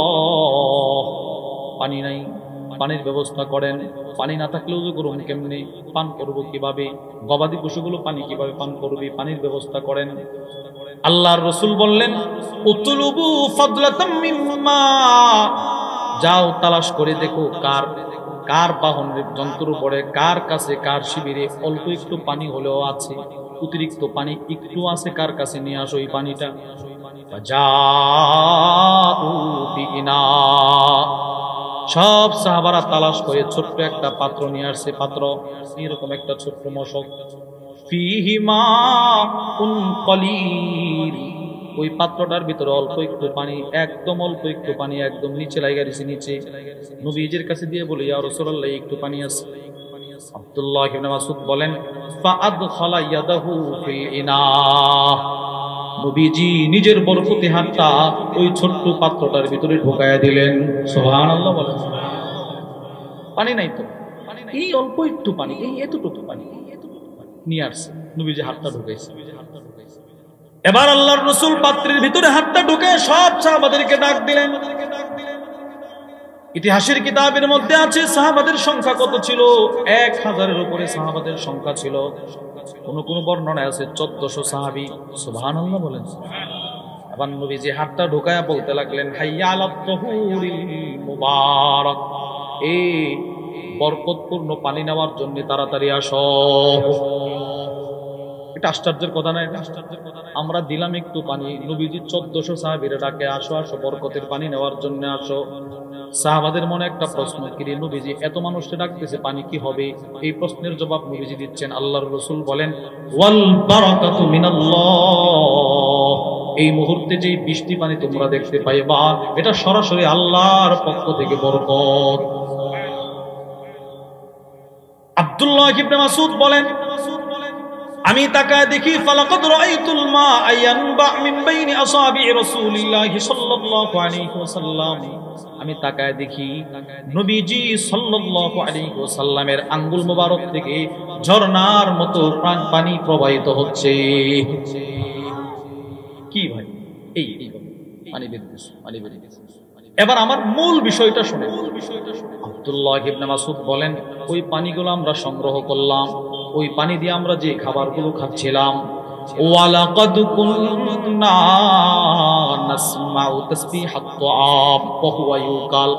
পানি নাই, পানির ব্যবস্থা করেন। পানি না থাকলে ওযু করব কেমনে, পান করব কিভাবে, গবাদি পশুগুলো পানি কিভাবে পান করবে, পানির ব্যবস্থা করেন। আল্লাহর রাসূল বললেন, উতলুবু ফাদলাতাম মিম্মা, যাও তালাশ করে দেখো কার বাহনের যন্ত্র পড়ে, কার কাছে, কার শিবিরে অল্প একটু পানি হলেও আছে, অতিরিক্ত পানি একটু আছে, কার কাছে নিয়ে আসো এই পানিটা। যাউ বিনা, সব সাহাবারা তালাশ করে ছোট্ট একটা পাত্র নিয়ে আসছে। পাত্র এরকম একটা ছোট্ট মশক, ফিহি মাউন কলিল, ওই পাত্রটার ভিতরে অল্প একটু পানি, একদম অল্প একটু পানি, একদম নিচে লাগা দিয়েছে, নিচে। নবীজির কাছে দিয়ে বলে, ইয়া রাসূলুল্লাহ, একটু পানি আছে। আব্দুল্লাহ ইবনে মাসউদ বলেন, ফাআদখালা ইয়াদাহু ফিল ইনা, নবীজি নিজের বরকতি হাতটা ওই ছোট্ট পাত্রটার ভিতরে ঢোকায়া দিলেন। সুবহানাল্লাহ বলেন। পানি নাই তো, এই অল্প একটু পানি, এই এতটুকু পানি নিয়ে আসছে, নবীজি হাতটা ঢুকাইছে। এবার আল্লাহর রাসূল পাত্রের ভিতরে হাতটা ঢুকে সব সাহাবাদেরকে ডাক দিলেন। ইতিহাসের কিতাবের মধ্যে আছে সাহাবাদের সংখ্যা কত ছিল, 1000-এর উপরে সাহাবাদের সংখ্যা ছিল। কোন বর্ণনায় আছে 1400 সাহাবী। সুবহানাল্লাহ বলেন। এবার নবীজি হাতটা ঢুকায়া বলতে লাগলেন, হাইয়া আলাত তাহুরিল মুবারাক, এই বরকতপূর্ণ পানি নেওয়ার জন্য তাড়াতাড়ি আসো। এটা আশ্চর্যের কথা না? এটা আশ্চর্যের কথা। আমরা দিলাম একটু পানি, নবীজি 1400 সাহাবীরা ডাকে, আসো আসো, বরকতের পানি নেওয়ার জন্য আসো। সাহাবাদের মনে একটা প্রশ্ন, কি রে নবীজি এত মানুষকে ডাকতেছে, পানি কি হবে? এই প্রশ্নের জবাব নবীজি দিচ্ছেন। আল্লাহর রাসূল বলেন, ওয়াল বারাকাতু মিনাল্লাহ, এই মুহূর্তে যে বৃষ্টি পানি তোমরা দেখতে পাইবা, এটা সরাসরি আল্লাহর পক্ষ থেকে বরকত। আব্দুল্লাহ ইবনে মাসউদ বলেন, আমি তাকায় দেখি, ফালাকাদ রাআইতুল মা ইয়ানবা মিন বাইনি আসাবি রাসূলিল্লাহি সাল্লাল্লাহু আলাইহি ওয়াসাল্লাম, আমি তাকায় দেখি নবীজি সাল্লাল্লাহু আলাইহি ওয়াসাল্লামের আঙ্গুল মোবারক থেকে ঝর্ণার মতো পানি প্রবাহিত হচ্ছে। কি ভাই, এই পানি বেরিয়েছে, পানি বেরিয়েছে। এবার আমার মূল বিষয়টা শুনে। আব্দুল্লাহ ইবনে মাসউদ বলেন, ওই পানিগুলো আমরা সংগ্রহ করলাম, ওই পানি দিয়ে আমরা যে খাবারগুলো খাচ্ছিলাম, ওয়ালাকাদ কুননা নাসমাউ তাসবিহাত তাআম ওয়া হুয়া ইউকাল,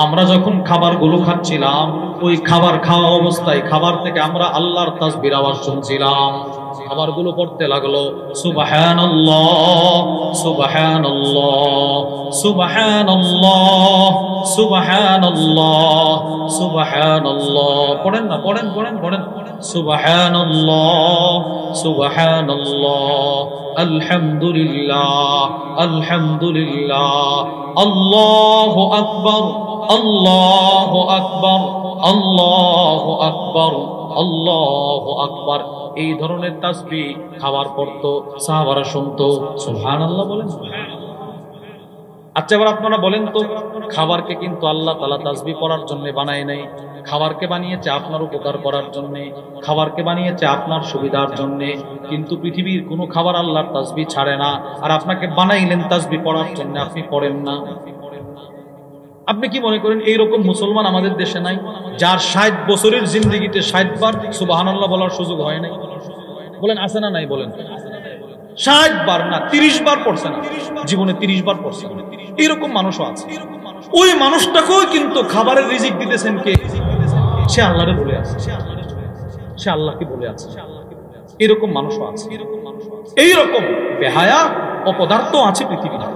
আমরা যখন খাবারগুলো খাচ্ছিলাম, ওই খাবার খাওয়া অবস্থায় খাবার থেকে আমরা আল্লাহর তাসবির আওয়াজ শুনছিলাম। খাবারগুলো পড়তে লাগলো, সুবহানাল্লাহ সুবহানাল্লাহ সুবহানাল্লাহ সুবহানাল্লাহ সুবহানাল্লাহ। পড়েন না, পড়েন পড়েন পড়েন। সুবহানাল্লাহ সুবহানাল্লাহ আলহামদুলিল্লাহ আলহামদুলিল্লাহ আল্লাহু আকবার আল্লাহু আকবার আল্লাহু আকবার আল্লাহু আকবার। এই ধরনের তাসবিহ খাওয়ার পড়তো, সাহাবারা শুনতো। সুবহানাল্লাহ বলেন। আচ্ছা এবার আপনারা বলেন তো, খাবারকে কিন্তু আল্লাহ তাআলা তাসবিহ পড়ার জন্য বানায় নাই। খাবারকে বানিয়েছে আপনার উপকার করার জন্য, খাবারকে বানিয়েছে আপনার সুবিধার জন্য। কিন্তু পৃথিবীর কোনো খাবার আল্লাহর তাসবিহ ছাড়ে না, আর আপনাকে বানাইলেন তাসবিহ পড়ার জন্য, আপনি পড়েন না। আপনি কি মনে করেন এইরকম মুসলমান আমাদের দেশে নাই, যার 60 বছরের জিন্দেগিতে 60 বার সুবহানাল্লাহ বলার সুযোগ হয় নাই? বলেন আছে না নাই? বলেন 60 বার না, 30 বার পড়ছে না, জীবনে 30 বার পড়ছে। এরকম মানুষও আছে। ওই মানুষটাকেও কিন্তু খাবারের রিজিক দিতেছেন কে? সে আল্লাহরে বলে আছে, সে আল্লাহকে বলে আছে। এরকম মানুষও আছে। এইরকম বেহায়া অপদার্থ আছে পৃথিবীতে,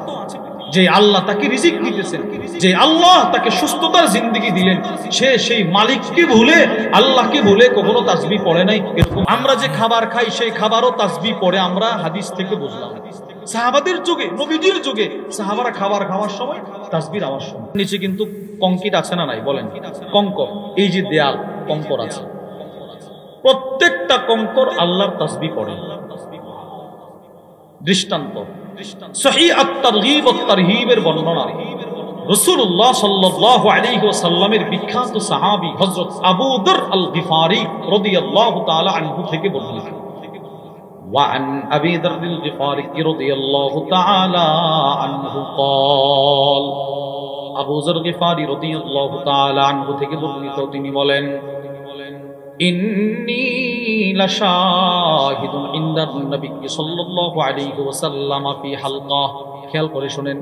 যে আল্লাহ তাকে রিজিক দিতেছেন, যে আল্লাহ তাকে সুস্থতার জিন্দেগি দিলেন, সে সেই মালিককে ভুলে আল্লাহকে ভুলে কখনো তাসবিহ পড়ে নাই। এরকম আমরা যে খাবার খাই সেই খাবারও তাসবিহ পড়ে, আমরা হাদিস থেকে বুঝলাম। সাহাবাদের যুগে, নবীজির যুগে সাহাবারা খাবার খাওয়ার সময় তাসবিহর আওয়াজ শুনে। নিচে কিন্তু কংক্রিট আছে না নাই? বলেন কঙ্কর। এই যে দেয়াল, কঙ্কর আছে, প্রত্যেকটা কঙ্কর আল্লাহর তাসবিহ পড়ে। দৃষ্টান্ত সহিহ আত-তারগীব ওয়াত তারহীবের বর্ণনা রাসূলুল্লাহ সাল্লাল্লাহু আলাইহি ওয়াসাল্লামের বিখ্যাত সাহাবী হযরত আবু যর আল গিফারি রাদিয়াল্লাহু তাআলা আনহু থেকে বর্ণিত। ওয়া আন আবি যর আল গিফারি রাদিয়াল্লাহু তাআলা আনহু قال আবু যর গিফারি রাদিয়াল্লাহু তাআলা আনহু থেকে বর্ণিত, তিনি বলেন ইন্নী লাশাহিদুন ইনদান নবী সাল্লাল্লাহু আলাইহি ওয়াসাল্লাম ফি হালকা। খেয়াল করে শুনেন,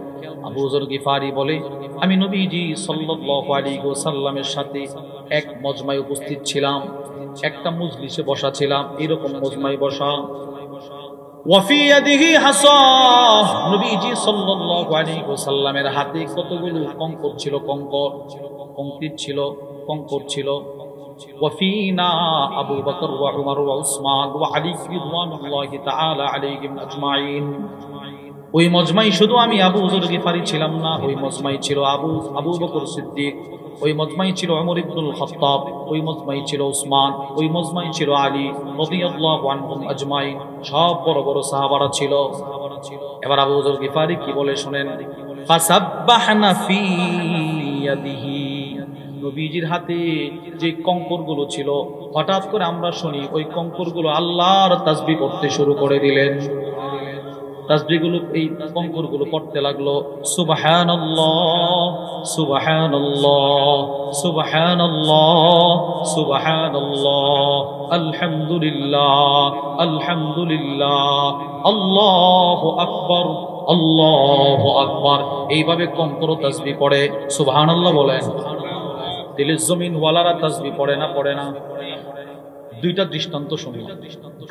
আবু যর গিফারি বলে, আমি নবীজি সাল্লাল্লাহু আলাইহি ওয়াসাল্লামের সাথে এক মজমায় উপস্থিত ছিলাম, একটা মজলিসে বসা ছিলাম, এরকম মজমায় বসা। ওয়া ফি ইয়াদিহি হাসা, নবীজি সাল্লাল্লাহু আলাইহি ওয়াসাল্লামের হাতে কতগুলো কঙ্কর ছিল, কংক্রিট ছিল, কঙ্কর ছিল। وفينا أبو بكر وعمر وعثمان وعلي رضوان الله تعالى عليهم أجمعين। ওই মজমাই শুধু আমি আবু যর গিফারি ছিলাম না, ওই মজমাই ছিল আবু বকর সিদ্দিক, ওই মজমাই ছিল ওমর ইবনুল খাত্তাব, ওই মজমাই ছিল উসমান, ওই মজমাই ছিল আলী রাদিয়াল্লাহু আনহুম আজমাইন। সব বড় বড় সাহাবারা ছিল। এবার আবু যর গিফারি কি বলে শুনেন, ফাসাব্বাহনা ফি ইয়াদিহি, নবীজির হাতে যে কঙ্করগুলো ছিল, হঠাৎ করে আমরা শুনি ওই কঙ্করগুলো আল্লাহর তাসবিহ পড়তে শুরু করে দিলেন। তাসবিহগুলো, এই কঙ্করগুলো পড়তে লাগলো, সুবহানাল্লাহ সুবহানাল্লাহ সুবহানাল্লাহ সুবহানাল্লাহ আলহামদুলিল্লাহ আলহামদুলিল্লাহ আল্লাহু আকবার আল্লাহু আকবার। এইভাবে কঙ্কর তাসবিহ পড়ে। সুবহানাল্লাহ বলেন। দিলের জমিন ওয়ালারা তাসবিহ পড়ে না? পড়ে না। দুইটা দৃষ্টান্ত শুনলাম,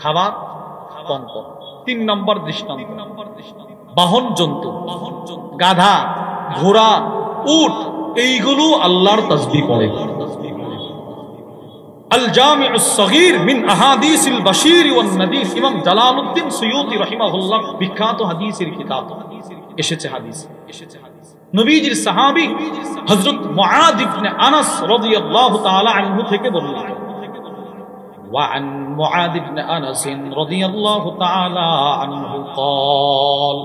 খাবার, কঙ্কর। 3 নম্বর দৃষ্টান্ত বাহন জন্তু, গাধা, ঘোড়া, উট, এইগুলো আল্লাহর তাসবিহ পড়ে। আল জামিউস সগীর মিন আহাদিসিল বাশীর ওয়ান নাদির, ইমাম জালালউদ্দিন সুয়ুতী রাহিমাহুল্লাহ বিখ্যাত হাদিসের কিতাব এসেছে হাদিস। নবীজির সাহাবী হযরত মুআদ ইবনে আনাস রাদিয়াল্লাহু তাআলা আনহু থেকে বর্ণিত। ওয়া আন মুআদ ইবনে আনাস রাদিয়াল্লাহু তাআলা আনহু قال,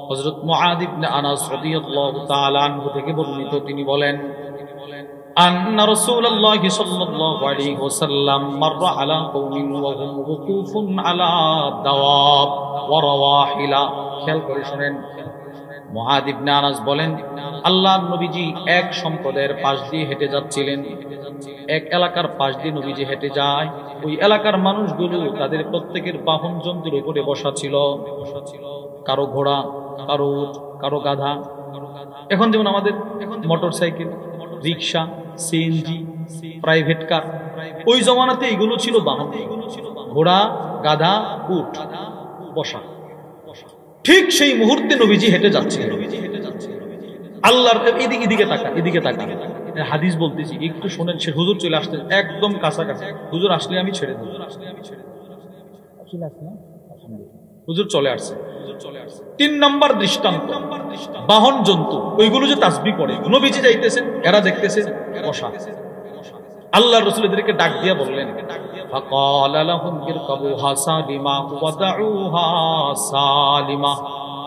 হযরত মুআদ ইবনে আনাস রাদিয়াল্লাহু তাআলা আনহু থেকে বর্ণিত, তিনি বলেন, আন্না রাসূলুল্লাহি সাল্লাল্লাহু আলাইহি ওয়াসাল্লাম মাররা আলা কওমিন ওয়া হুম ওকুফুন আলা দাওয়াব ওয়া রাওয়াহিলা। খেয়াল করে শুনেন, মুআদ ইবনে আনাস বলেন, আল্লাহর নবীজি এক সম্প্রদায়ের পাশ দিয়ে হেঁটে যাচ্ছিলেন। এক এলাকার পাশ দিয়ে নবীজি হেঁটে যায়, ওই এলাকার মানুষগুলো তাদের প্রত্যেকের বাহন জন্তুর উপরে বসা ছিল, কারো ঘোড়া, কারো উট, কারো গাধা। এখন যেমন আমাদের মোটরসাইকেল, রিক্সা, সিএনজি, প্রাইভেট কার, ওই জমানাতে এগুলো ছিল বাহন, ঘোড়া, গাধা, উট বসা। ঠিক সেই মুহূর্তে নবীজি হেঁটে যাচ্ছে। আল্লাহর এদিকে তাকা, এদিকে তাকা। হাদিস বলতেছি, একটু শোনেন। সে হুজুর চলে আসতে একদম কাছাকাছি, হুজুর আসলে আমি ছেড়ে দেব। হুজুর চলে আসছে। 3 নম্বর দৃষ্টান্ত বাহন জন্তু, ওইগুলো যে তাসবিহ পড়ে, নবীজি যাইতেছেন, এরা দেখতেছে বসা। আল্লাহর রাসূল এদেরকে ডাক দিয়ে বললেন, ফাকালা লাহুম ইরকাবুহা সালিমা ওয়া দাউহা সালিমা।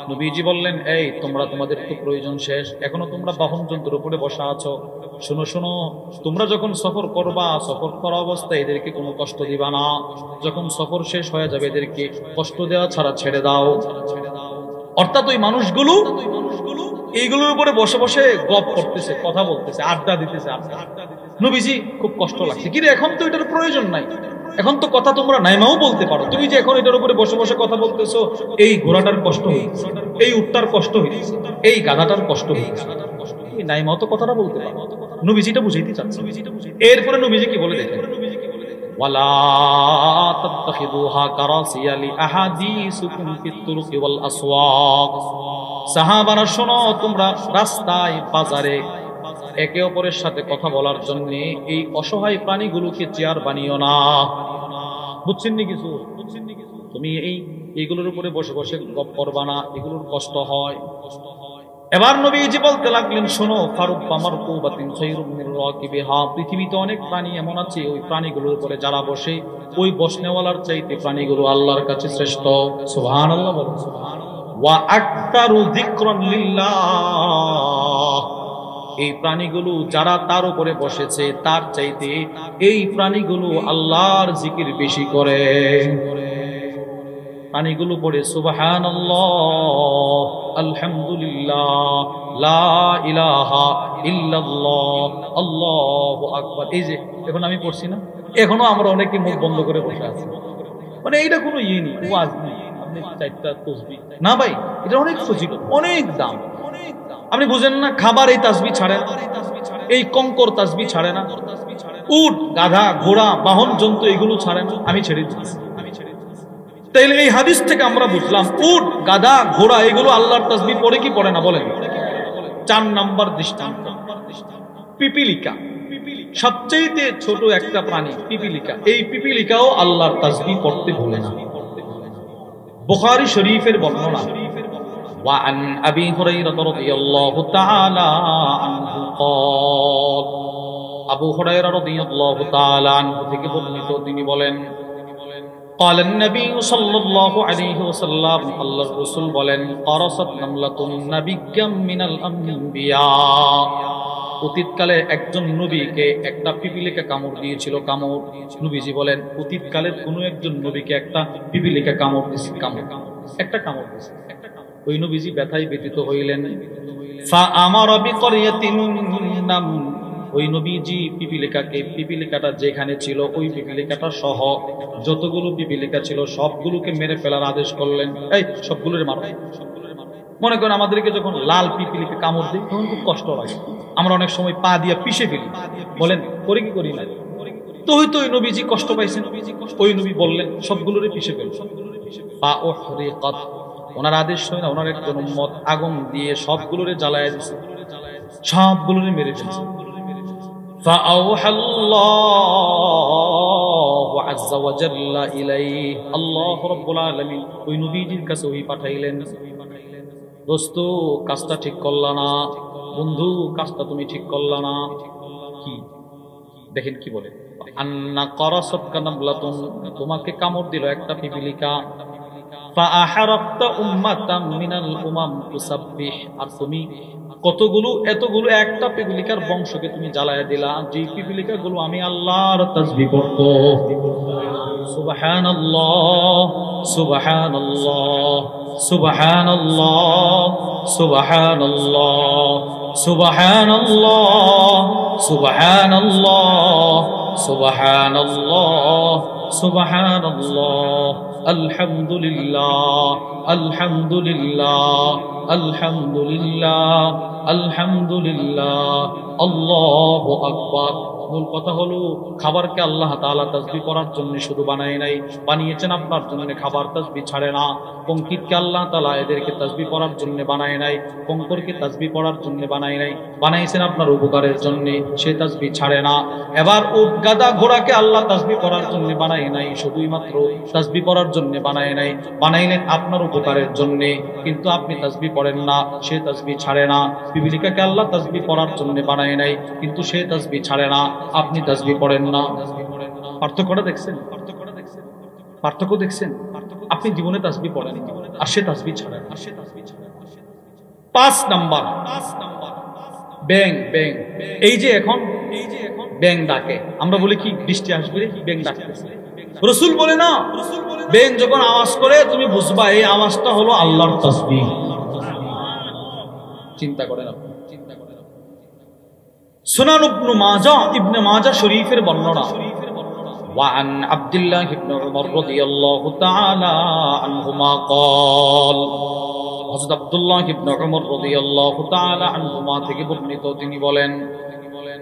নবীজি বললেন, এই তোমরা, তোমাদের তো প্রয়োজন শেষ, এখনো তোমরা বাহন যন্ত্রের উপরে বসা আছো। শোনো শোনো, তোমরা যখন সফর করবা, সফর করা অবস্থায় এদেরকে কোনো কষ্ট দিবা না। যখন সফর শেষ হয়ে যাবে এদেরকে কষ্ট দেওয়া ছাড়া ছেড়ে দাও। অর্থাৎ ওই মানুষগুলো এইগুলোর উপরে বসে বসে গপ করতেছে, কথা বলতেছে, আড্ডা দিতেছে। নবীজি খুব কষ্ট লাগছে, কিরে এখন তো এটার প্রয়োজন নাই, এখন তো কথা তোমরা নাইমাও বলতে পারো, তুমি যে এখন এটার উপরে বসে বসে কথা বলতেছো, এই ঘোড়াটার কষ্ট হইতেছে, এই উটটার কষ্ট হইতেছে, এই গাধাটার কষ্ট হইতেছে, নাইমাও তো কথাটা বলতে পারো। নবীজিটা বুঝাইতে চাচ্ছে। এরপরে নবীজি কি বলে দেখেন, ওয়ালা তাত্তাখিদুহা কারাসিয়া লিআহাদিসুকুম ফিত-তুরুকি ওয়াল আসওয়াক। সাহাবারা শোনো, তোমরা রাস্তায় বাজারে একে অপরের সাথে কথা বলার জন্য এই অসহায় প্রাণীগুলোকে চেয়ার বানিও না। বুঝছেন নি কিছু? তুমি এইগুলোর উপরে বসে বসে গপ করবা না, এগুলোর কষ্ট হয়। এবার নবীজি বলতে লাগলেন, শোনো, ফারুব্বা মারকুবাতিন খায়রুম মির রাকিবিহা। পৃথিবীতে অনেক প্রাণী এমন আছে, ওই প্রাণীগুলোর উপরে যারা বসে, ওই বসনেওয়ালার চাইতে প্রাণীগুলো আল্লাহর কাছে শ্রেষ্ঠ। সুবহানাল্লাহ বলুন। ওয়া আকতারু যিকরান লিল্লাহ। এই প্রাণীগুলো যারা তার উপরে বসেছে, তার চাইতে এই প্রাণীগুলো আল্লাহর জিকির বেশি করে। প্রাণীগুলো পড়ে সুবহানাল্লাহ, আলহামদুলিল্লাহ, লা ইলাহা ইল্লাল্লাহ, আল্লাহু আকবার। এই যে এখন আমি পড়ছি না, এখনো আমরা অনেকে মুখ বন্ধ করে বসে আছি। মানে এইটা কোনো ইয়ে নেই, ওয়াজ নেই, আপনি চারটা তাসবিহ না ভাই, এটা অনেক ফজিলত, অনেক দাম। আপনি বুঝেন না, খাবার এই তাসবিহ ছাড়ে না, এই কঙ্কর তাসবিহ ছাড়ে না, উট গাধা ঘোড়া বাহন জন্তু এগুলো ছাড়ে না, আমি ছেড়ে দিচ্ছি। তাইলে এই হাদিস থেকে আমরা বুঝলাম, উট গাধা ঘোড়া এগুলো আল্লাহর তাসবিহ পড়ে কি পড়ে না বলেন? 4 নাম্বার দৃষ্টান্ত, পিপিলিকা, সবচেয়ে ছোট একটা প্রাণী পিপিলিকা। এই পিপিলিকাও আল্লাহর তাসবিহ পড়তে ভুলে না। বুখারী শরীফের বর্ণনা, وعن أبي هريرة رضي الله تعالى عنه قال, আবু হুরায়রা রাদিয়াল্লাহু তাআলা আনহু থেকে বর্ণিত, তিনি বলেন, قال النبي صلى الله عليه وسلم, আল্লাহর রাসূল বলেন, قرصت نملة نبيا من الأنبياء, অতীতকালে একজন নবীকে একটা পিপিলিকা কামড় দিয়েছিল। কামড়, নবীজি বলেন, অতীতকালের কোন একজন নবীকে একটা পিপিলিকা কামড় দিয়েছে, একটা কামড় দিয়েছে। ওই নবীজি ব্যথায় ব্যথিত হইলেন। ফাআমারা বিকরিয়াতিন নাম, ওই নবীজি পিপিলিকাটা যেখানে ছিল, ওই পিপিলিকাটা সহ যতগুলো পিপিলিকা ছিল সবগুলোকে মেরে ফেলার আদেশ করলেন। এই সবগুলোর মারো। মনে করেন আমাদেরকে যখন লাল পিপিলিকা কামড় দেয় তখন খুব কষ্ট লাগে, আমরা অনেক সময় পা দিয়ে পিষে ফেলি, বলেন করি কি করি না? তো হয়তো ওই নবীজি কষ্ট পাইছেন, ওই নবী বললেন সবগুলোরে পিষে ফেল। ফাউহরিকাত, ওনার আদেশ হয় না, ওনার একজন উম্মত আগুন দিয়ে সবগুলোরে জ্বালায় দিয়েছে, সবগুলোরে মেরে ফেলছে। ফাআওহাল্লাহু আযজা ওয়া জাল্লা ইলাইহি, আল্লাহ রাব্বুল আলামিন ওই নবীজির কাছে ওহী পাঠাইলেন, দোস্ত কাজটা ঠিক করলা না, বন্ধু কাজটা তুমি ঠিক করলা না। কি দেখেন কি বলে, আন্না কারাসাতকা নামলাতুন, তোমাকে কামড় দিল একটা পিপিলিকা। ফাআহারাকতা উম্মাতাম মিনাল উমাম তুসাব্বিহ, আর তুমি এতগুলো একটা পিপিলিকার বংশকে তুমি জ্বালায়া দিলা, যে পিপিলিকা গুলো আমি আল্লাহর তাসবিহ করত। সুবহানাল্লাহ, সুবহানাল্লাহ, সুবহানাল্লাহ, সুবহানাল্লাহ, সুবহানাল্লাহ, সুবহানাল্লাহ, সুবহানাল্লাহ, সুবহানাল্লাহ, আলহামদুলিল্লাহ, আলহামদুলিল্লাহ, আলহামদুলিল্লাহ, আলহামদুলিল্লাহ, আল্লাহু আকবার। মূল কথা হলো, খাবারকে আল্লাহ তাআলা তাসবিহ করার জন্য শুধু বানায় নাই, বানিয়েছেন আপনার জন্য। খাবার তাসবিহ ছাড়ে না। পঙ্কিতকে আল্লাহ তাআলা এদেরকে তাসবিহ করার জন্য বানায় নাই, কঙ্করকে তাসবিহ করার জন্য বানায় নাই, বানাইছেন আপনার উপকারের জন্য, সে তাসবিহ ছাড়ে না। এবার উট গাদা ঘোড়াকে আল্লাহ তাসবিহ করার জন্য বানায় নাই, শুধুই মাত্র তাসবিহ করার জন্য বানায় নাই, বানাইলেন আপনার উপকারের জন্য, কিন্তু আপনি তাসবিহ পড়েন না, সে তাসবিহ ছাড়ে না। পিপিলিকাকে আল্লাহ তাসবিহ করার জন্য বানায় নাই, কিন্তু সে তাসবিহ ছাড়ে না। আপনি তাসবিহ পড়েন না। পার্থক্যটা দেখছেন? পার্থক্য দেখছেন? আপনি জীবনে তাসবিহ পড়েন আর সে তাসবিহ ছাড়েন। 5 নাম্বার, ব্যাং। ব্যাং, এই যে এখন ব্যাং ডাকে, আমরা বলি কি বৃষ্টি আসবে, ব্যাং ডাকতেছে। রাসূল বলে না, ব্যাং যখন আওয়াজ করে তুমি বুঝবা এই আওয়াজটা হলো আল্লাহর তাসবিহ। চিন্তা করেন আপনি। সুনান ইবনে মাজাহ শরীফের বর্ণনা, وعن عبد الله بن عمر رضي الله تعالى عنهما قال, হযরত আব্দুল্লাহ ইবনে উমর রাদিয়াল্লাহু তাআলা আনহুমা থেকে বর্ণিত, তিনি বলেন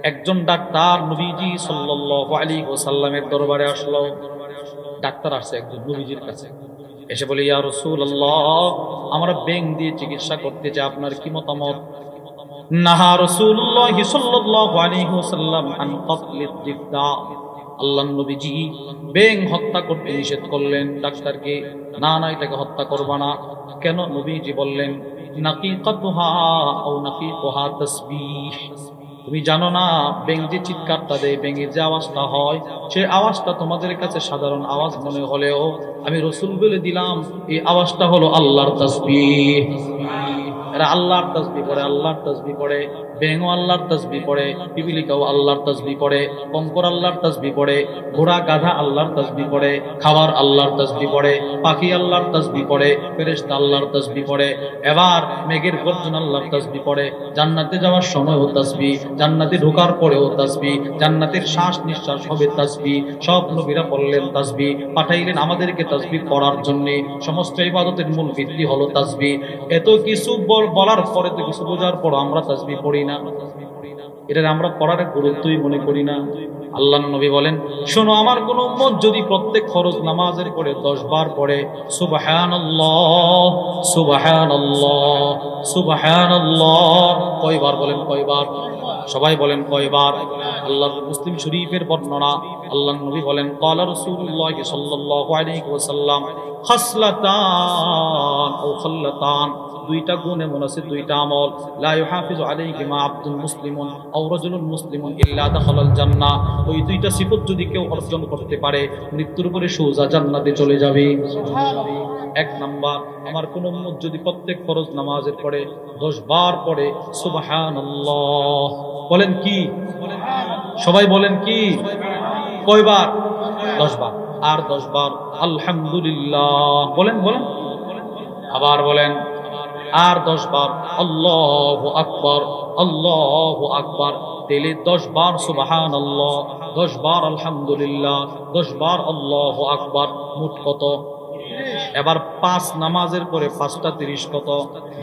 একজন ডাক্তার নবীজি সাল্লাল্লাহু আলাইহি ওয়াসাল্লামের দরবারে আসলো। ডাক্তার আসছে একজন নবীজির কাছে, এসে বলে ইয়া রাসূলুল্লাহ, আমরা ব্যাং দিয়ে চিকিৎসা করতে চাই, আপনার কি মতামত? নাহা রাসূলুল্লাহ সাল্লাল্লাহু আলাইহি ওয়াসাল্লাম আন কাতলিদ দিফদা, আল্লাহর নবীজি ব্যাং হত্যা করতে নিষেধ করলেন ডাক্তারকে। না না, এটাকে হত্যা করবা না। কেন? নবীজি বললেন নাকিকাতুহা আও নাকিকুহা তাসবিহ, তুমি জানো না ব্যাং যে চিৎকারটা দেয়, ব্যাঙের যে আওয়াজটা হয়, সে আওয়াজটা তোমাদের কাছে সাধারণ আওয়াজ মনে হলেও আমি রাসূল বলে দিলাম এই আওয়াজটা হলো আল্লাহর তাসবিহ। এরা আল্লাহর তাসবিহ পড়ে, আল্লাহর তাসবিহ পড়ে। ব্যাঙও আল্লাহর তাসবিহ পড়ে, পিপিলিকাও আল্লাহর তাসবিহ পড়ে, কঙ্কর আল্লাহর তাসবিহ পড়ে, ঘোড়া গাধা আল্লাহর তাসবিহ পড়ে, খাবার আল্লাহর তাসবিহ পড়ে, পাখি আল্লাহর তাসবিহ পড়ে, ফেরেশতা আল্লাহর তাসবিহ পড়ে। এবার মেঘের গর্জন আল্লাহর তাসবিহ পড়ে। জান্নাতে যাওয়ার সময়ও তাসবিহ, জান্নাতে ঢোকার পরেও তাসবিহ, জান্নাতের শ্বাস নিঃশ্বাস হবে তাসবিহ। সব নবীরা পড়লেন তাসবিহ, পাঠাইলেন আমাদেরকে তাসবিহ পড়ার জন্য। সমস্ত ইবাদতের মূল ভিত্তি হলো তাসবিহ। এত কিছু বলার পরে, তো কিছু বোঝার পর আমরা তাসবিহ পড়ি না, এটা আমরা পড়ার গুরুত্বই মনে করি না। আল্লাহর নবী বলেন, শোনো, আমার কোন উম্মত যদি প্রত্যেক ফরজ নামাজের পরে 10 বার পড়ে সুবহানাল্লাহ সুবহানাল্লাহ সুবহানাল্লাহ, কয়বার বলেন? কয়বার? সবাই বলেন কয়বার? আল্লাহর মুসলিম শরীফের বর্ণনা, আল্লাহর নবী বলেন ক্বালা রাসূলুল্লাহ সাল্লাল্লাহু আলাইহি ওয়াসাল্লাম খাসলাতান ও খাল্লাতান, দুইটা গুণ এমন আছে, দুইটা আমল, লা ইউহাফিজু আলাইহিমা আবদুল মুসলিমুন আও রাজুলুন মুসলিমুন ইল্লা দাখালাল জান্নাহ, ওই দুইটা সিফত যদি কেউ অর্জন করতে পারে মৃত্যুর পরে সোজা জান্নাতে চলে যাবে। সুবহানাল্লাহ। 1 নাম্বার, আমার কোন উম্মত যদি প্রত্যেক ফরজ নামাজের পরে 10 বার পড়ে সুবহানাল্লাহ, বলেন কি? সবাই বলেন কি? কয়বার? 10 বার। আর 10 বার আলহামদুলিল্লাহ বলেন, বলেন আবার বলেন। আর 10 বার আল্লাহু আকবার, আল্লাহু আকবার। তেলে 10 বার সুবহানাল্লাহ, 10 বার আলহামদুলিল্লাহ, 10 বার আল্লাহু আকবার, মোট কত? এবার 5 নামাজের পরে 5টা 30 কত?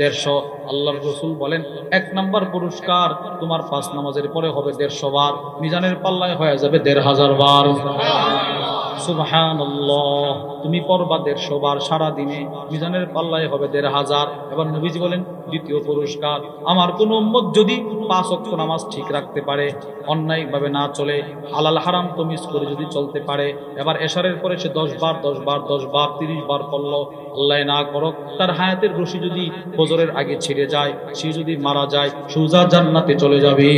150। আল্লাহর রাসূল বলেন 1 নাম্বার পুরস্কার তোমার 5 নামাজের পরে হবে 150 বার, মিজানের পাল্লায় হয়ে যাবে 1500 বার। সুবহানাল্লাহ, তুমি পড়বা 150 বার সারা দিনে, মিজানের পাল্লায় হবে 1500। এবার নবীজি বলেন দ্বিতীয় পুরস্কার, আমার কোন উম্মত যদি 5 ওয়াক্ত নামাজ ঠিক রাখতে পারে, অন্যায়ভাবে না চলে, হালাল হারাম তমিজ করে যদি চলতে পারে, এবার এশারের পরে সে 10 বার 10 বার 10 বার 30 বার পড়লো, আল্লাহ না করুক তার হায়াতের রশি যদি ফজরের আগে ছিঁড়ে যায়, সে যদি মারা যায়, সোজা জান্নাতে চলে যাবে।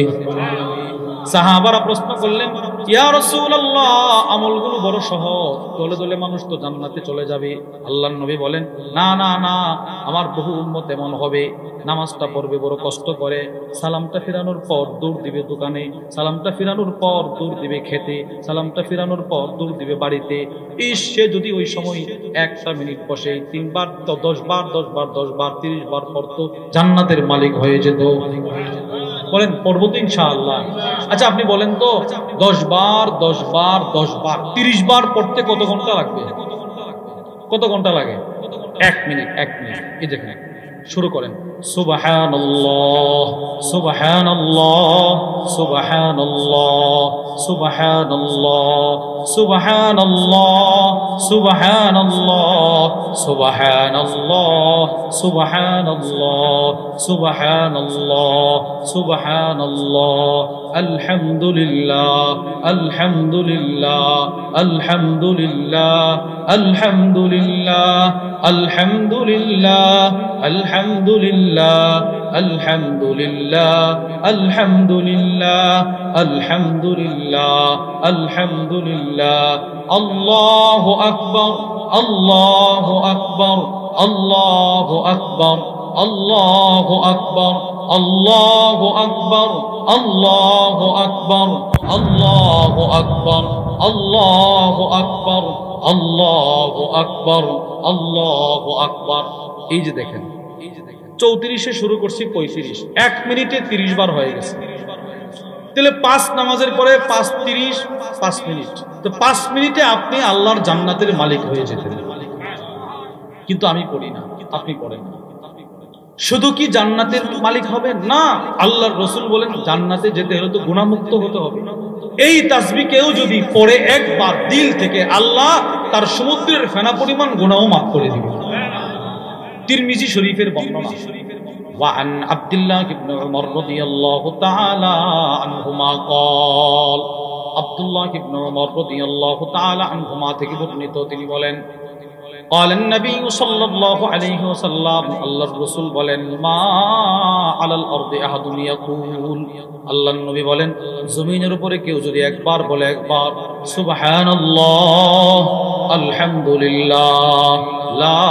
সাহাবারা প্রশ্ন করলেন, ইয়া রাসূলুল্লাহ, আমলগুলো বড় সহজ, দলে দলে মানুষ তো জান্নাতে চলে যাবে। আল্লাহর নবী বলেন, না না না, আমার বহু উম্মত এমন হবে নামাজটা পড়বে বড় কষ্ট করে, সালামটা ফিরানোর পর দৌড় দিবে দোকানে, সালামটা ফিরানোর পর দৌড় দিবে খেতে, সালামটা ফিরানোর পর দৌড় দিবে বাড়িতে। সে যদি ওই সময় 1টা মিনিট বসে 3 বার তো 10 বার 10 বার 10 বার 30 বার পড়তো, জান্নাতের মালিক হয়ে যেত। বলেন পড়বো তো ইনশাআল্লাহ? আচ্ছা আপনি বলেন তো 10 বার 10 বার 10 বার 30 বার পড়তে কত ঘন্টা লাগবে? কত ঘন্টা লাগে? 1 মিনিট। 1 মিনিট। এই দেখেন, শুরু করেন সুবহানাল্লাহ সুবহানাল্লাহ সুবহানাল্লাহ সুবহানাল্লাহ সুবহানাল্লাহ সুবহানাল্লাহ সুবহানাল্লাহ সুবহানাল্লাহ সুবহানাল্লাহ সুবহানাল্লাহ আলহামদুলিল্লাহ আলহামদুলিল্লাহ আলহামদুলিল্লাহ আলহামদুলিল্লাহ আলহামদুলিল্লাহ আলহামদুলিল্লাহ আলহামদুলিল্লাহ আলহামদুলিল্লাহ আলহামদুলিল্লাহ আলহামদুলিল্লাহ আল্লাহু আকবার আল্লাহু আকবার আল্লাহু আকবার আল্লাহু আকবার আল্লাহু আকবার আল্লাহু আকবার আল্লাহু আকবার আল্লাহু আকবার আল্লাহু আকবার আল্লাহু আকবার। এই যে দেখেন 34 শুরু করছি 35, 1 মিনিটে 30 বার হয়ে গেছে। তাহলে 5 নামাজের পরে 5 30 5 মিনিট, তো 5 মিনিটে আপনি আল্লাহর জান্নাতের মালিক হয়ে যেতেন। কিন্তু আমি পড়ি না, আপনি পড়েন না। শুধু কি জান্নাতের মালিক হবে না, আল্লাহর রাসূল বলেন জান্নাতে যেতে হলে তো গুনাহমুক্ত হতে হবে। এই তাসবিহ কেউ যদি পড়ে একবার দিল থেকে, আল্লাহ তার সমুদ্রের ফেনা পরিমাণ গুনাহ মাফ করে দিবেন। তিরমিজি শরীফের বর্ণনা, وعن عبد الله بن عمر رضي الله تعالى عنهما قال, আব্দুল্লাহ ইবনে উমর রাদিয়াল্লাহু তাআলা আনহুমা থেকে বর্ণিত, তিনি বলেন قال النبي صلى الله عليه وسلم, আল্লাহর রাসূল বলেন মা আলাল আরদি আহাদুন ইয়াকুল, আল্লাহর নবী বলেন জমিনের উপরে কেউ যদি একবার বলে, একবার সুবহানাল্লাহ আলহামদুলিল্লাহ লা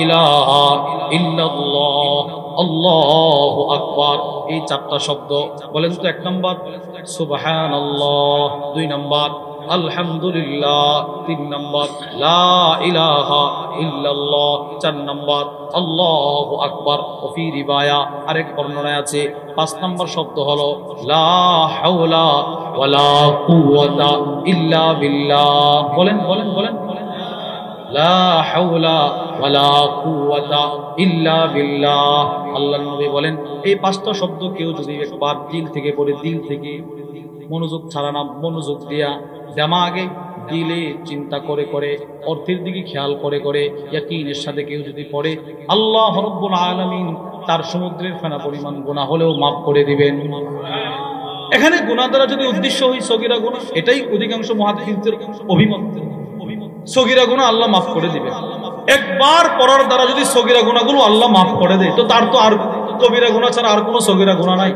ইলাহা ইল্লাল্লাহ আল্লাহু আকবার, এই 4টা শব্দ বলেন তো। 1 নাম্বার সুবহানাল্লাহ, 2 নাম্বার আলহামদুলিল্লাহ, 3 নাম্বার লা ইলাহা ইল্লাল্লাহ, 4 নাম্বার আল্লাহু আকবার। ফি রিওয়ায়া, আরেক বর্ণনায় আছে 5 নাম্বার শব্দ হলো লা হাওলা ওয়ালা কুওয়াতা ইল্লা বিল্লাহ। বলেন বলেন বলেন, লা হাওলা ওয়ালা কুওয়াতা ইল্লা বিল্লাহ। আল্লাহর নবী বলেন এই 5টা শব্দ কেউ যদি একবার দিল থেকে পড়ে, দিল থেকে মনোযোগ ছাড়া না, মনোযোগ দিয়া দিমাগে দিলে চিন্তা করে করে, অর্থের দিকে খেয়াল করে করে, ইয়াকিনের সাথে কেউ যদি পড়ে, আল্লাহ রাব্বুল আলামিন তার সমুদ্রের ফেনা পরিমাণ গুনাহ হলেও মাফ করে দিবেন। এখানে গুনাহ দ্বারা যদি উদ্দেশ্য হয় সগীরা গুনাহ, এটাই অধিকাংশ মুহাদ্দিসদের অভিমত, সগীরা গুনাহ আল্লাহ মাফ করে দিবেন। একবার পড়ার দ্বারা যদি সগীরা গুনাহগুলো আল্লাহ মাফ করে দেয়, তো তার তো আর কবিরা গুনাহ ছাড়া আর কোনো সগীরা গুনাহ নাই।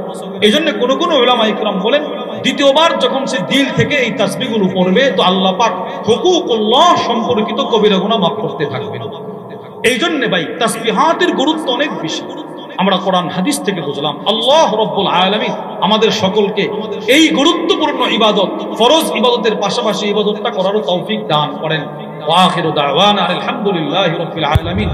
এইজন্য কোন কোন উলামা ইকরাম বলেন দ্বিতীয়বার যখন সে দিল থেকে এই তাসবিহগুলো পড়বে, তো আল্লাহ পাক হুকুকুল্লাহ সম্পর্কিত কবিরা গুনাহ মাফ করতে থাকবেন। এইজন্য ভাই তাসবিহাতের গুরুত্ব অনেক বেশি। আমরা কোরআন হাদিস থেকে বুঝলাম আল্লাহ রাব্বুল আলামিন আমাদের সকলকে এই গুরুত্বপূর্ণ ইবাদত, ফরজ ইবাদতের পাশাপাশি ইবাদতটা করারও তৌফিক দান করেন। ওয়া আখিরু দাওয়ানা আলহামদুলিল্লাহি রাব্বিল আলামিন।